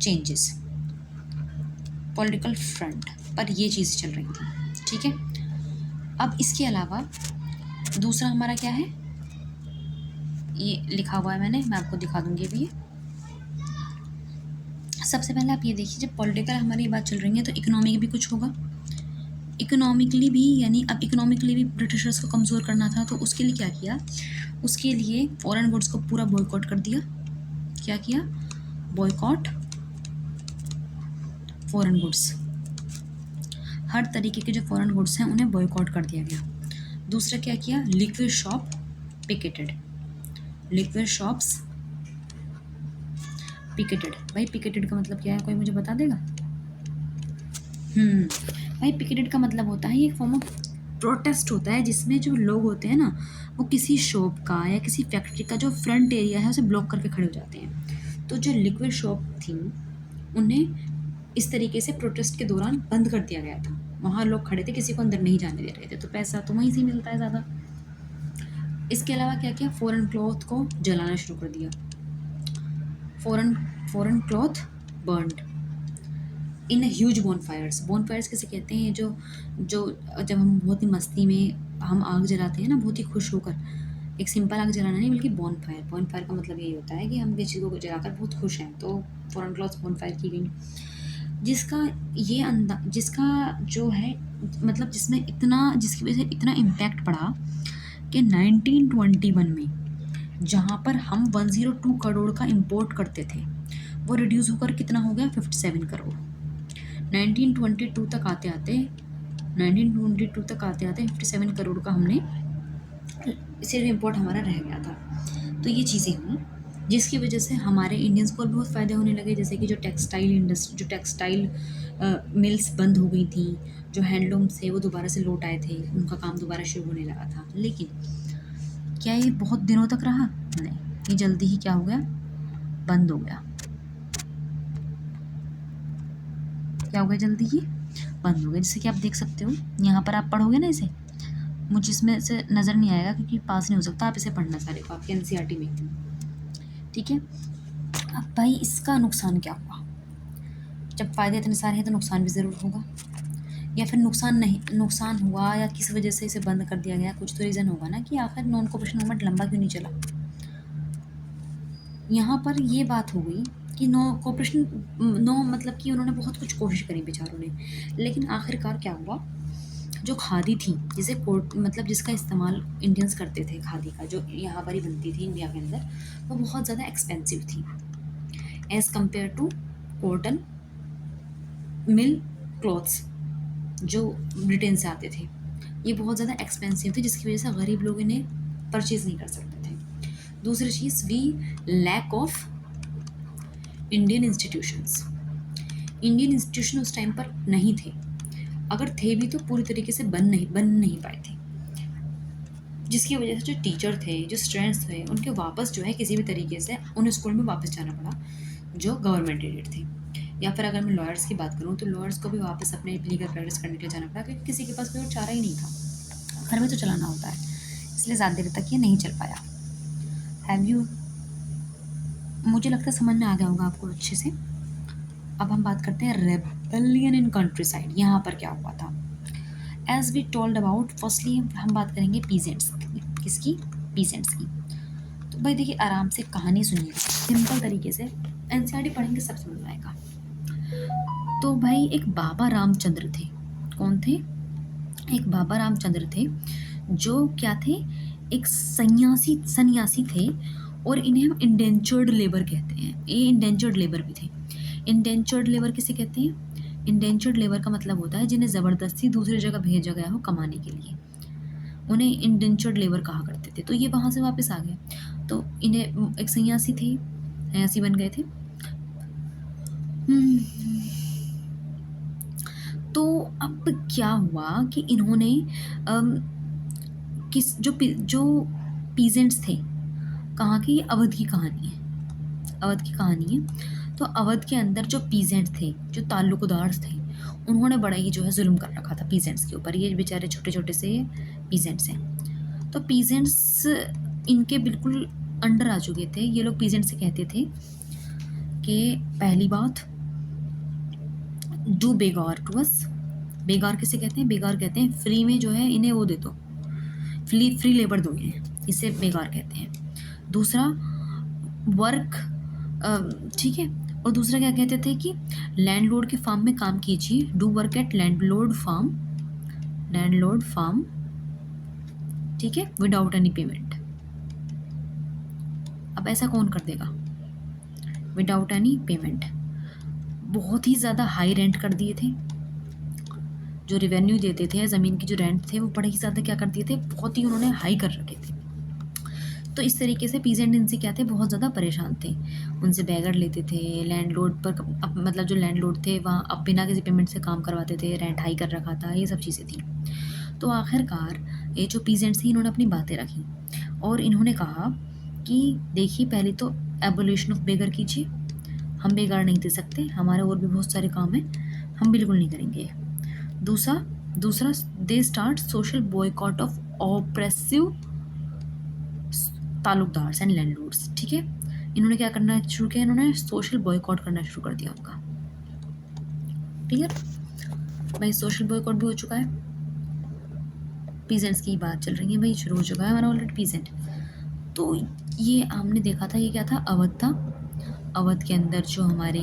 changes, political front पर ये चीज़ चल रही थी। ठीक है, अब इसके अलावा दूसरा हमारा क्या है, ये लिखा हुआ है मैंने, मैं आपको दिखा दूंगी अभी। ये सबसे पहले आप ये देखिए, जब पॉलिटिकल हमारी बात चल रही है तो इकोनॉमी भी कुछ होगा, इकोनॉमिकली भी, यानी अब इकोनॉमिकली भी ब्रिटिशर्स को कमज़ोर करना था, तो उसके लिए क्या किया, उसके लिए फॉरेन गुड्स को पूरा बॉयकॉट कर दिया। क्या किया, बॉयकॉट फॉरेन गुड्स, हर तरीके के जो फॉरेन गुड्स हैं उन्हें बॉयकॉट कर दिया गया। दूसरा क्या किया, liquid shop picketed, liquid shops picketed. भाई पिकेटेड का मतलब क्या है, कोई मुझे बता देगा? भाई पिकेटेड का मतलब होता है, ये एक फॉर्म ऑफ प्रोटेस्ट होता है जिसमें जो लोग होते हैं ना, वो किसी शॉप का या किसी फैक्ट्री का जो फ्रंट एरिया है उसे ब्लॉक करके खड़े हो जाते हैं। तो जो लिक्विड शॉप थी उन्हें इस तरीके से प्रोटेस्ट के दौरान बंद कर दिया गया था। वहाँ लोग खड़े थे, किसी को अंदर नहीं जाने दे रहे थे, तो पैसा तो वहीं से मिलता है ज़्यादा। इसके अलावा क्या किया, फॉरेन क्लॉथ को जलाना शुरू कर दिया, foreign foreign cloth burned in huge bonfires. Bonfires किसे कहते हैं, जो जो जब हम बहुत ही मस्ती में हम आग जलाते हैं ना, बहुत ही खुश होकर, एक सिंपल आग जलाना नहीं बल्कि बॉनफायर, बॉनफायर का मतलब यही होता है कि हम किसी चीज़ को जलाकर बहुत खुश हैं, तो फॉरेन क्लॉथ बॉनफायर की गई, जिसका ये जिसका जो है मतलब जिसमें इतना, जिसकी वजह से इतना इम्पैक्ट पड़ा कि 1921 में जहाँ पर हम 102 करोड़ का इंपोर्ट करते थे, वो रिड्यूस होकर कितना हो गया, 57 करोड़। 1922 तक आते आते 1922 तक आते आते 57 करोड़ का हमने सिर्फ इम्पोर्ट हमारा रह गया था। तो ये चीज़ें हुई जिसकी वजह से हमारे इंडियंस को बहुत फ़ायदे होने लगे, जैसे कि जो टेक्सटाइल इंडस्ट्री, जो टेक्सटाइल मिल्स बंद हो गई थी, जो हैंडलूम्स थे वो दोबारा से लौट आए थे, उनका काम दोबारा शुरू होने लगा था। लेकिन क्या ये बहुत दिनों तक रहा? नहीं, ये जल्दी ही क्या हो गया, बंद हो गया। क्या हो गया, जल्दी ही बंद हो गया। जैसे कि आप देख सकते हो, यहाँ पर आप पढ़ोगे ना इसे, मुझे इसमें से नज़र नहीं आएगा क्योंकि पास नहीं हो सकता, आप इसे पढ़ना सारे को, आपके एनसीईआरटी में। ठीक है, अब भाई इसका नुकसान क्या हुआ, जब फ़ायदे इतने सारे हैं तो नुकसान भी ज़रूर होगा, या फिर नुकसान नहीं, नुकसान हुआ या किस वजह से इसे बंद कर दिया गया, कुछ तो रीज़न होगा ना कि आखिर नॉन कोऑपरेशन मूवमेंट लंबा क्यों नहीं चला। यहाँ पर ये बात हो गई कि नो कोऑपरेशन, नो मतलब कि उन्होंने बहुत कुछ कोशिश करी बेचारों ने, लेकिन आखिरकार क्या हुआ, जो खादी थी, जिसे कोट मतलब जिसका इस्तेमाल इंडियंस करते थे, खादी का जो यहाँ पर ही बनती थी इंडिया के अंदर, वो बहुत ज़्यादा एक्सपेंसिव थी as compare to cotton mill cloths जो ब्रिटेन से आते थे। ये बहुत ज़्यादा एक्सपेंसिव थे जिसकी वजह से गरीब लोग इन्हें परचेज़ नहीं कर सकते थे। दूसरी चीज़, we lack of Indian institutions, Indian institution उस टाइम पर नहीं थे, अगर थे भी तो पूरी तरीके से बन नहीं पाए थे, जिसकी वजह से जो टीचर थे, जो स्टूडेंट्स थे, उनके वापस जो है किसी भी तरीके से उन स्कूल में वापस जाना पड़ा जो गवर्नमेंट एडेड थे। या फिर अगर मैं लॉयर्स की बात करूँ तो लॉयर्स को भी वापस अपने लीगल प्रैक्टिस करने के लिए जाना पड़ा, क्योंकि किसी के पास कोई और चारा ही नहीं था, घर में तो चलाना होता है, इसलिए ज़्यादा देर तक ये नहीं चल पाया। हैव यू, मुझे लगता है समझ में आ गया होगा आपको अच्छे से। अब हम बात करते हैं रेबेलियन इन कंट्री साइड, यहाँ पर क्या हुआ था। As we told about, firstly हम बात करेंगे पीजेंट्स, किसकी, पीजेंट्स की। तो भाई देखिए, आराम से कहानी सुनिएगा, सिंपल तरीके से, एनसीईआरटी पढ़ेंगे सब समझ में आएगा। तो भाई एक बाबा रामचंद्र थे, कौन थे, एक बाबा रामचंद्र थे, जो क्या थे, एक सन्यासी थे, और इन्हें हम इंडेंचर्ड लेबर कहते हैं, ये इंडेंचर्ड लेबर भी थे। इंडेंचर्ड लेबर किसे कहते हैं, इंडेंचर्ड लेबर का मतलब होता है जिन्हें ज़बरदस्ती दूसरी जगह भेजा गया हो कमाने के लिए, उन्हें इंडेंचर्ड लेबर कहा करते थे। तो ये वहाँ से वापस आ गए, तो इन्हें एक सन्यासी थे, सन्यासी बन गए थे। तो अब क्या हुआ कि इन्होंने अम, जो पीजेंट्स थे, कहाँ की, ये अवध की कहानी है, अवध की कहानी है। तो अवध के अंदर जो पीजेंट थे, जो ताल्लुकदार थे, उन्होंने बड़ा ही जो है जुल्म कर रखा था पीजेंट्स के ऊपर, ये बेचारे छोटे छोटे से पीजेंट्स हैं। तो पीजेंट्स इनके बिल्कुल अंडर आ चुके थे। ये लोग पीजेंट से कहते थे कि पहली बात, डू बेगार टू अस। बेगार किसे कहते हैं? बेगार कहते हैं फ्री में जो है इन्हें वो दे दो, फ्री फ्री लेबर दो इन्हें, इसे बेगार कहते हैं। दूसरा वर्क, ठीक है। और दूसरा क्या कहते थे कि लैंडलॉर्ड के फार्म में काम कीजिए, do work at landlord farm, landlord farm, ठीक है, विदाउट एनी पेमेंट। अब ऐसा कौन कर देगा विदाउट एनी पेमेंट? बहुत ही ज़्यादा हाई रेंट कर दिए थे, जो रेवेन्यू देते थे ज़मीन की जो रेंट थे वो बड़े ही ज़्यादा क्या कर दिए थे, बहुत ही उन्होंने हाई कर रखे थे। तो इस तरीके से पीजेंट इनसे क्या थे, बहुत ज़्यादा परेशान थे। उनसे बैगर लेते थे लैंडलॉर्ड पर, मतलब जो लैंडलॉर्ड थे वहाँ अब बिना किसी पेमेंट से काम करवाते थे, रेंट हाई कर रखा था, ये सब चीज़ें थी। तो आखिरकार ये जो पीजेंट्स थी इन्होंने अपनी बातें रखी और इन्होंने कहा कि देखिए पहले तो एबोलिशन ऑफ बेगर कीजिए, हम बेगार नहीं दे सकते, हमारे और भी बहुत सारे काम हैं, हम बिल्कुल नहीं करेंगे। दूसरा दूसरा they start social boycott of oppressive taluqdar and landlords, ठीक है। इन्होंने क्या करना शुरू किया, इन्होंने सोशल बॉयकॉट करना शुरू कर दिया उनका। क्लियर भाई? सोशल बॉयकॉट भी हो चुका है, पीजेंट्स की बात चल रही है भाई, शुरू हो चुका है हमारा ऑलरेडी पीजेंट। तो ये हमने देखा था, ये क्या था, अवध था। अवध के अंदर जो हमारे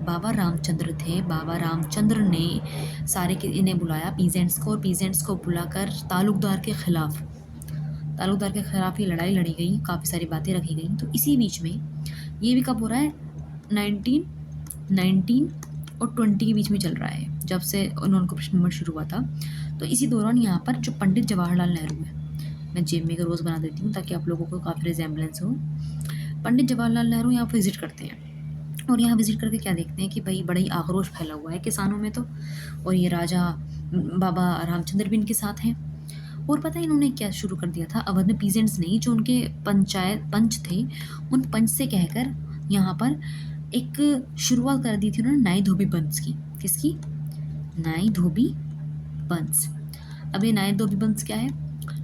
बाबा रामचंद्र थे, बाबा रामचंद्र ने सारे के इन्हें बुलाया पीजेंट्स को, और पीजेंट्स को बुलाकर ताल्लुकदार के खिलाफ, ताल्लुकदार के खिलाफ ये लड़ाई लड़ी गई, काफ़ी सारी बातें रखी गई। तो इसी बीच में ये भी कब हो रहा है, 19 और 20 के बीच में चल रहा है, जब से नॉन कॉपरेशन मूवमेंट शुरू हुआ था। तो इसी दौरान यहाँ पर जो पंडित जवाहरलाल नेहरू है, मैं जेब में रोज़ बना देती हूँ ताकि आप लोगों को काफ़ी रिजेम्बलेंस हो। पंडित जवाहरलाल नेहरू यहाँ पर विजिट करते हैं और यहाँ विजिट करके क्या देखते हैं कि भाई बड़ा ही आक्रोश फैला हुआ है किसानों में, तो और ये राजा बाबा रामचंद्र भी इनके साथ हैं। और पता है इन्होंने क्या शुरू कर दिया था, अवध में पीजेंट्स नहीं, जो उनके पंचायत पंच थे, उन पंच से कहकर यहाँ पर एक शुरुआत कर दी थी उन्होंने नाई धोबी बंस की। किसकी? नाई धोबी बंस। अब ये नाई धोबी बंस क्या है?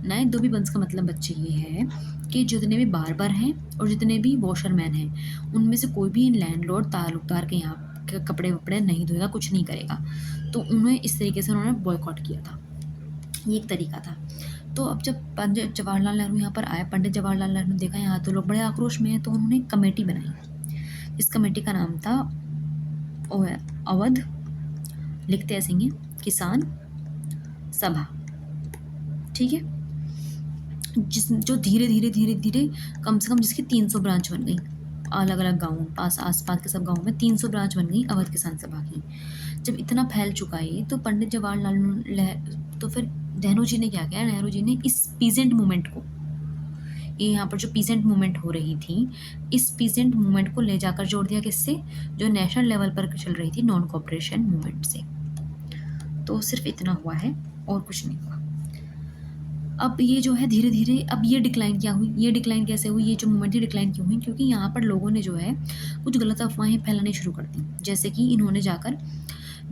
नाई धोबी बंस का मतलब बच्चे ये है कि जितने भी बार्बर हैं और जितने भी वॉशरमैन हैं, उनमें से कोई भी लैंडलॉर्ड ताल्लुकदार के यहाँ के कपड़े वपड़े नहीं धोएगा, कुछ नहीं करेगा। तो उन्हें इस तरीके से उन्होंने बॉयकॉट किया था, ये एक तरीका था। तो अब जब पंडित जवाहरलाल नेहरू यहाँ पर आए, पंडित जवाहरलाल नेहरू ने देखा यहाँ तो लोग बड़े आक्रोश में हैं, तो उन्होंने एक कमेटी बनाई। इस कमेटी का नाम था अवध, लिखते ऐसे ही हैं, किसान सभा, ठीक है। जो धीरे धीरे धीरे धीरे कम से कम जिसकी 300 ब्रांच बन गई, अलग अलग गाँव पास आसपास के सब गाँव में 300 ब्रांच बन गई अवध किसान सभा की। जब इतना फैल चुका है तो पंडित जवाहरलाल तो फिर नेहरू जी ने क्या किया, नेहरू जी ने इस पीजेंट मूवमेंट को, ये यहाँ पर जो पीजेंट मूवमेंट हो रही थी, इस पीजेंट मूवमेंट को ले जाकर जोड़ दिया किससे, जो नेशनल लेवल पर चल रही थी नॉन कॉपरेशन मूवमेंट से। तो सिर्फ इतना हुआ है और कुछ नहीं हुआ। अब ये जो है धीरे धीरे, अब ये डिक्लाइन क्या हुई, ये डिक्लाइन कैसे हुई, ये जो मूवमेंट डिक्लाइन क्यों हुई, क्योंकि यहाँ पर लोगों ने जो है कुछ गलत अफवाहें फैलानी शुरू कर दी। जैसे कि इन्होंने जाकर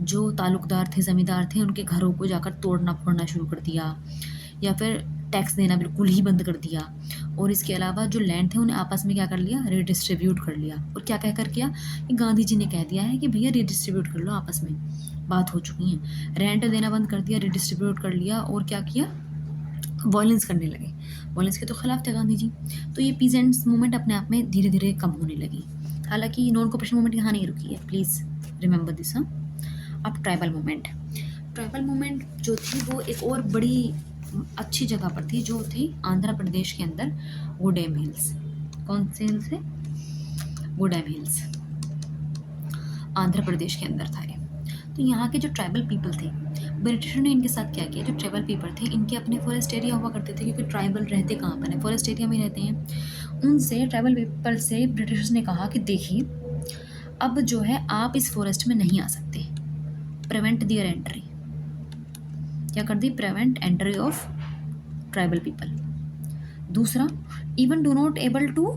जो ताल्लुकदार थे, ज़मींदार थे, उनके घरों को जाकर तोड़ना फोड़ना शुरू कर दिया, या फिर टैक्स देना बिल्कुल ही बंद कर दिया। और इसके अलावा जो लैंड थे उन्हें आपस में क्या कर लिया, रिडिस्ट्रीब्यूट कर लिया। और क्या कह कर किया कि गांधी जी ने कह दिया है कि भैया रिडिस्ट्रीब्यूट कर लो, आपस में बात हो चुकी है। रेंट देना बंद कर दिया, रिडिस्ट्रीब्यूट कर लिया, और क्या किया, वॉयलेंस करने लगे। वॉयलेंस के तो खिलाफ थे गांधी जी। तो ये पीजेंट्स मूवमेंट अपने आप में धीरे धीरे कम होने लगी। हालांकि नॉन कॉपरेशन मूवमेंट यहाँ नहीं रुकी है, प्लीज़ रिमेंबर दिस। हाँ, अब ट्राइबल मूवमेंट, ट्राइबल मूवमेंट जो थी वो एक और बड़ी अच्छी जगह पर थी, जो थी आंध्र प्रदेश के अंदर वुडेम हिल्स। कौन से हिल्स है? वुडेम हिल्स, आंध्र प्रदेश के अंदर था ये। तो यहाँ के जो ट्राइबल पीपल थे, ब्रिटिशर ने इनके साथ क्या किया, जो ट्राइबल पीपल थे इनके अपने फॉरेस्ट एरिया हुआ करते थे, क्योंकि ट्राइबल रहते कहाँ पर है, फॉरेस्ट एरिया में रहते हैं। उनसे ट्राइबल पीपल से ब्रिटिशर्स ने कहा कि देखिए अब जो है आप इस फॉरेस्ट में नहीं आ सकते, प्रिवेंट दियर एंट्री। क्या कर दी, prevent entry of tribal people. दूसरा, even do not able to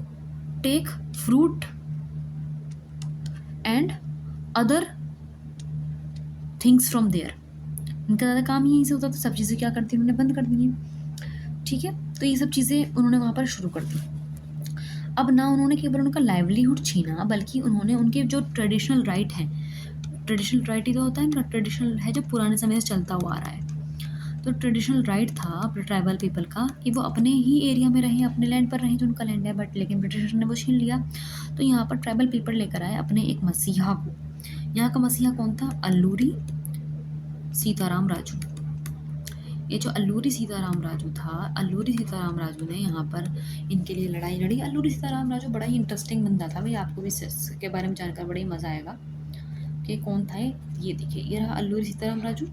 take fruit and other things from there. इनका ज़्यादा काम ही यहीं से होता, तो सब चीज़ें क्या करती उन्होंने बंद कर दी हैं। ठीक है? तो ये सब चीज़ें उन्होंने वहाँ पर शुरू कर दी। अब ना उन्होंने केवल उनका लाइवलीहुड छीना, बल्कि उन्होंने उनके जो ट्रेडिशनल राइट हैं, ट्रेडिशनल राइट ही तो होता है इनका, ट्रेडिशनल है जो पुराने समय से चलता हुआ आ रहा है। तो ट्रेडिशनल राइट था ट्राइबल पीपल का कि वो अपने ही एरिया में रहें, अपने लैंड पर रहें जो उनका लैंड है, बट लेकिन ब्रिटिशर्स ने वो छीन लिया। तो यहाँ पर ट्राइबल पीपल लेकर आए अपने एक मसीहा को। यहाँ का मसीहा कौन था? अल्लूरी सीताराम राजू। ये जो अल्लूरी सीताराम राजू था, अल्लूरी सीताराम राजू ने यहाँ पर इनके लिए लड़ाई लड़ी। अल्लूरी सीताराम राजू बड़ा ही इंटरेस्टिंग बंदा था भाई, आपको भी इसके बारे में जानकर बड़ा ही मज़ा आएगा कि कौन था ये देखिए, ये रहा अल्लूरी सीताराम राजू।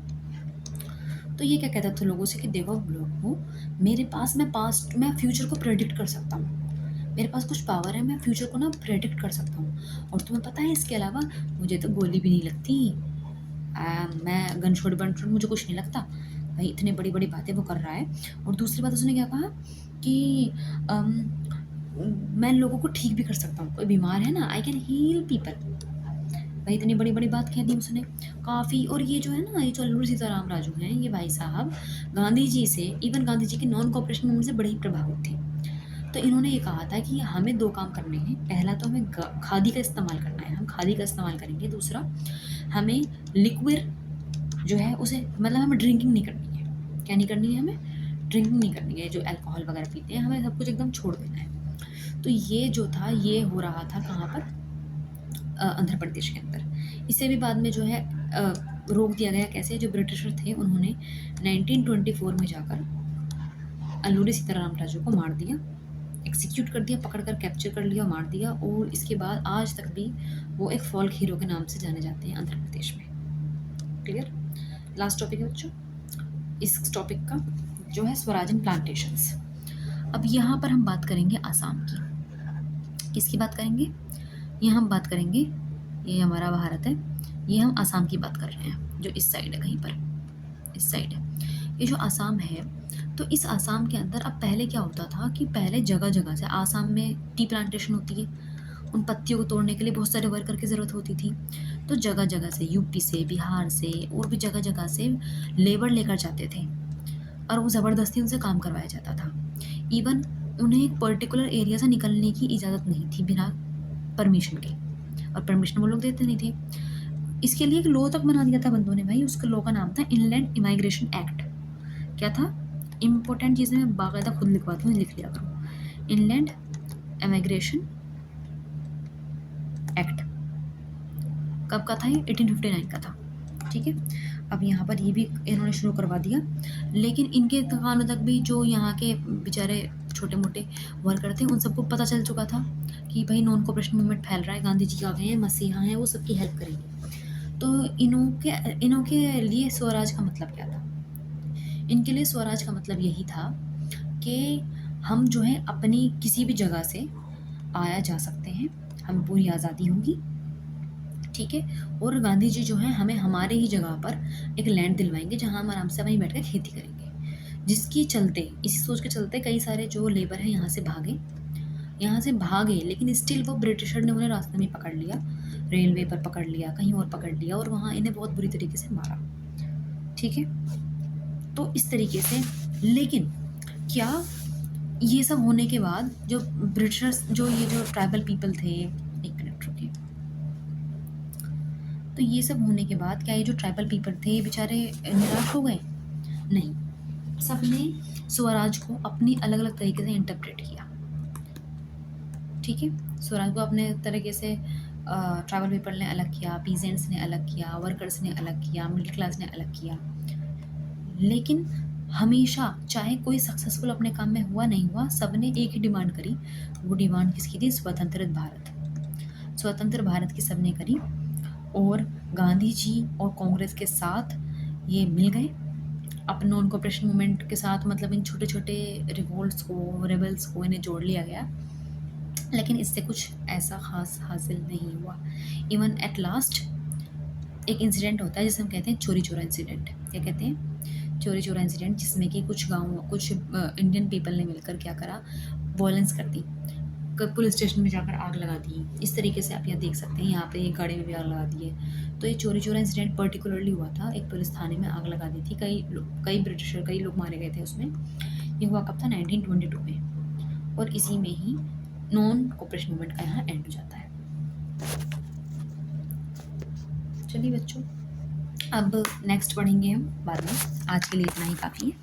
तो ये क्या कहता था लोगों से कि देखो लोगों, मेरे पास मैं फ्यूचर को प्रेडिक्ट कर सकता हूँ, मेरे पास कुछ पावर है, मैं फ्यूचर को ना प्रेडिक्ट कर सकता हूँ। और तुम्हें पता है इसके अलावा मुझे तो गोली भी नहीं लगती, मैं गनशॉट वनशॉट मुझे कुछ नहीं लगता। भाई इतनी बड़ी बड़ी बातें वो कर रहा है। और दूसरी बात उसने क्या कहा कि मैं लोगों को ठीक भी कर सकता हूँ, कोई बीमार है ना, आई कैन हील पीपल। भाई इतनी बड़ी बड़ी बात कह दी उसने काफ़ी। और ये जो है ना, ये जो अल्लूरी सीताराम राजू हैं, ये भाई साहब गांधी जी से, इवन गांधी जी के नॉन कॉपरेशन मूवमेंट से बड़े ही प्रभावित थे। तो इन्होंने ये कहा था कि हमें 2 काम करने हैं। पहला तो हमें खादी का इस्तेमाल करना है, हम खादी का इस्तेमाल करेंगे। दूसरा, हमें लिक्विड जो है उसे, मतलब हमें ड्रिंकिंग नहीं करनी है। क्या नहीं करनी है? हमें ड्रिंकिंग नहीं करनी है, जो अल्कोहल वगैरह पीते हैं, हमें सब कुछ एकदम छोड़ देना है। तो ये जो था, ये हो रहा था कहाँ पर? आंध्र प्रदेश के अंदर। इसे भी बाद में जो है रोक दिया गया। कैसे? जो ब्रिटिशर थे उन्होंने 1924 में जाकर अल्लूरी सीताराम राजू को मार दिया, एग्जीक्यूट कर दिया, पकड़ कर कैप्चर कर लिया, मार दिया। और इसके बाद आज तक भी वो एक फोल्क हीरो के नाम से जाने जाते हैं आंध्र प्रदेश में। क्लियर? लास्ट टॉपिक है बच्चों इस टॉपिक का, जो है स्वराज एंड प्लांटेशंस। अब यहाँ पर हम बात करेंगे आसाम की। किसकी बात करेंगे? यहाँ हम बात करेंगे, ये हमारा भारत है, ये हम आसाम की बात कर रहे हैं, जो इस साइड है, कहीं पर इस साइड है। ये जो आसाम है, तो इस आसाम के अंदर अब पहले क्या होता था कि पहले जगह जगह से, आसाम में टी प्लांटेशन होती है, उन पत्तियों को तोड़ने के लिए बहुत सारे वर्कर की ज़रूरत होती थी। तो जगह जगह से, यूपी से, बिहार से, और भी जगह जगह से लेबर लेकर जाते थे, और वो ज़बरदस्ती उनसे काम करवाया जाता था। इवन उन्हें एक पर्टिकुलर एरिया से निकलने की इजाज़त नहीं थी बिना परमिशन के, और परमिशन वो लोग देते नहीं थे। इसके लिए एक लॉ तक बना दिया था बंदों ने भाई, उसके लॉ का नाम था इनलैंड इमाइग्रेशन एक्ट। क्या था? इम्पोर्टेंट चीज़ें मैं बाकायदा खुद लिखवाती हूँ, लिख लिया करो। इनलैंड इमाइग्रेशन एक्ट कब का था? ये 1859 का था। ठीक है? अब यहाँ पर ये भी इन्होंने शुरू करवा दिया, लेकिन इनके कानों तक भी जो यहाँ के बेचारे छोटे मोटे वर्कर थे, उन सबको पता चल चुका था कि भाई नॉन कॉपरेशन मूवमेंट फैल रहा है, गांधी जी आ गए हैं, मसीहा हैं, वो सबकी हेल्प करेंगे। तो इनके लिए स्वराज का मतलब क्या था? इनके लिए स्वराज का मतलब यही था कि हम जो है अपनी किसी भी जगह से आया जा सकते हैं, हमें पूरी आज़ादी होगी, ठीक है? और गांधी जी जो हैं हमें हमारे ही जगह पर एक लैंड दिलवाएंगे, जहाँ हम आराम से वहीं बैठ कर खेती करेंगे। जिसकी चलते, इसी सोच के चलते कई सारे जो लेबर हैं यहाँ से भागे, लेकिन स्टिल वो ब्रिटिशर ने उन्हें रास्ते में पकड़ लिया, रेलवे पर पकड़ लिया, कहीं और पकड़ लिया, और वहाँ इन्हें बहुत बुरी तरीके से मारा। ठीक है? तो इस तरीके से, लेकिन क्या ये सब होने के बाद जो ब्रिटिशर्स, जो ये जो ट्राइबल पीपल थे, एक मिनट रुकिए, तो ये सब होने के बाद क्या ये जो ट्राइबल पीपल थे ये बेचारे निराश हो गए? नहीं, सबने स्वराज को अपनी अलग अलग तरीके से इंटरप्रेट किया। ठीक है? स्वराज को अपने तरीके से ट्राइबल पीपल ने अलग किया, पीजेंट्स ने अलग किया, वर्कर्स ने अलग किया, मिडिल क्लास ने अलग किया। लेकिन हमेशा, चाहे कोई सक्सेसफुल अपने काम में हुआ नहीं हुआ, सबने एक ही डिमांड करी। वो डिमांड किसकी थी? स्वतंत्र भारत। स्वतंत्र भारत की सबने करी, और गांधी जी और कांग्रेस के साथ ये मिल गए अपने नॉन कॉपरेशन मूवमेंट के साथ। मतलब इन छोटे छोटे रिवोल्ट्स को, रेबल्स को इन्हें जोड़ लिया गया, लेकिन इससे कुछ ऐसा खास हासिल नहीं हुआ। इवन एट लास्ट एक इंसिडेंट होता है जिसे हम कहते हैं चोरी चोरा इंसिडेंट। क्या कहते हैं? चोरी चोरा इंसिडेंट, जिसमें कि कुछ इंडियन पीपल ने मिलकर क्या करा, वॉयलेंस कर दी, पुलिस स्टेशन में जाकर आग लगा दी। इस तरीके से आप यहाँ देख सकते हैं, यहाँ पे एक गाड़ी में भी आग लगा दी है। तो ये चोरी चोरा इंसिडेंट पर्टिकुलरली हुआ था, एक पुलिस थाने में आग लगा दी थी, कई ब्रिटिशर, कई लोग मारे गए थे उसमें। ये हुआ कब था? 1922 में, और इसी में ही नॉन कोऑपरेशन मूवमेंट का यहाँ एंड हो जाता है। चलिए बच्चों, अब नेक्स्ट पढ़ेंगे हम बाद में। आज के लिए इतना ही काफ़ी है।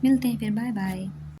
मिलते हैं फिर, बाय बाय।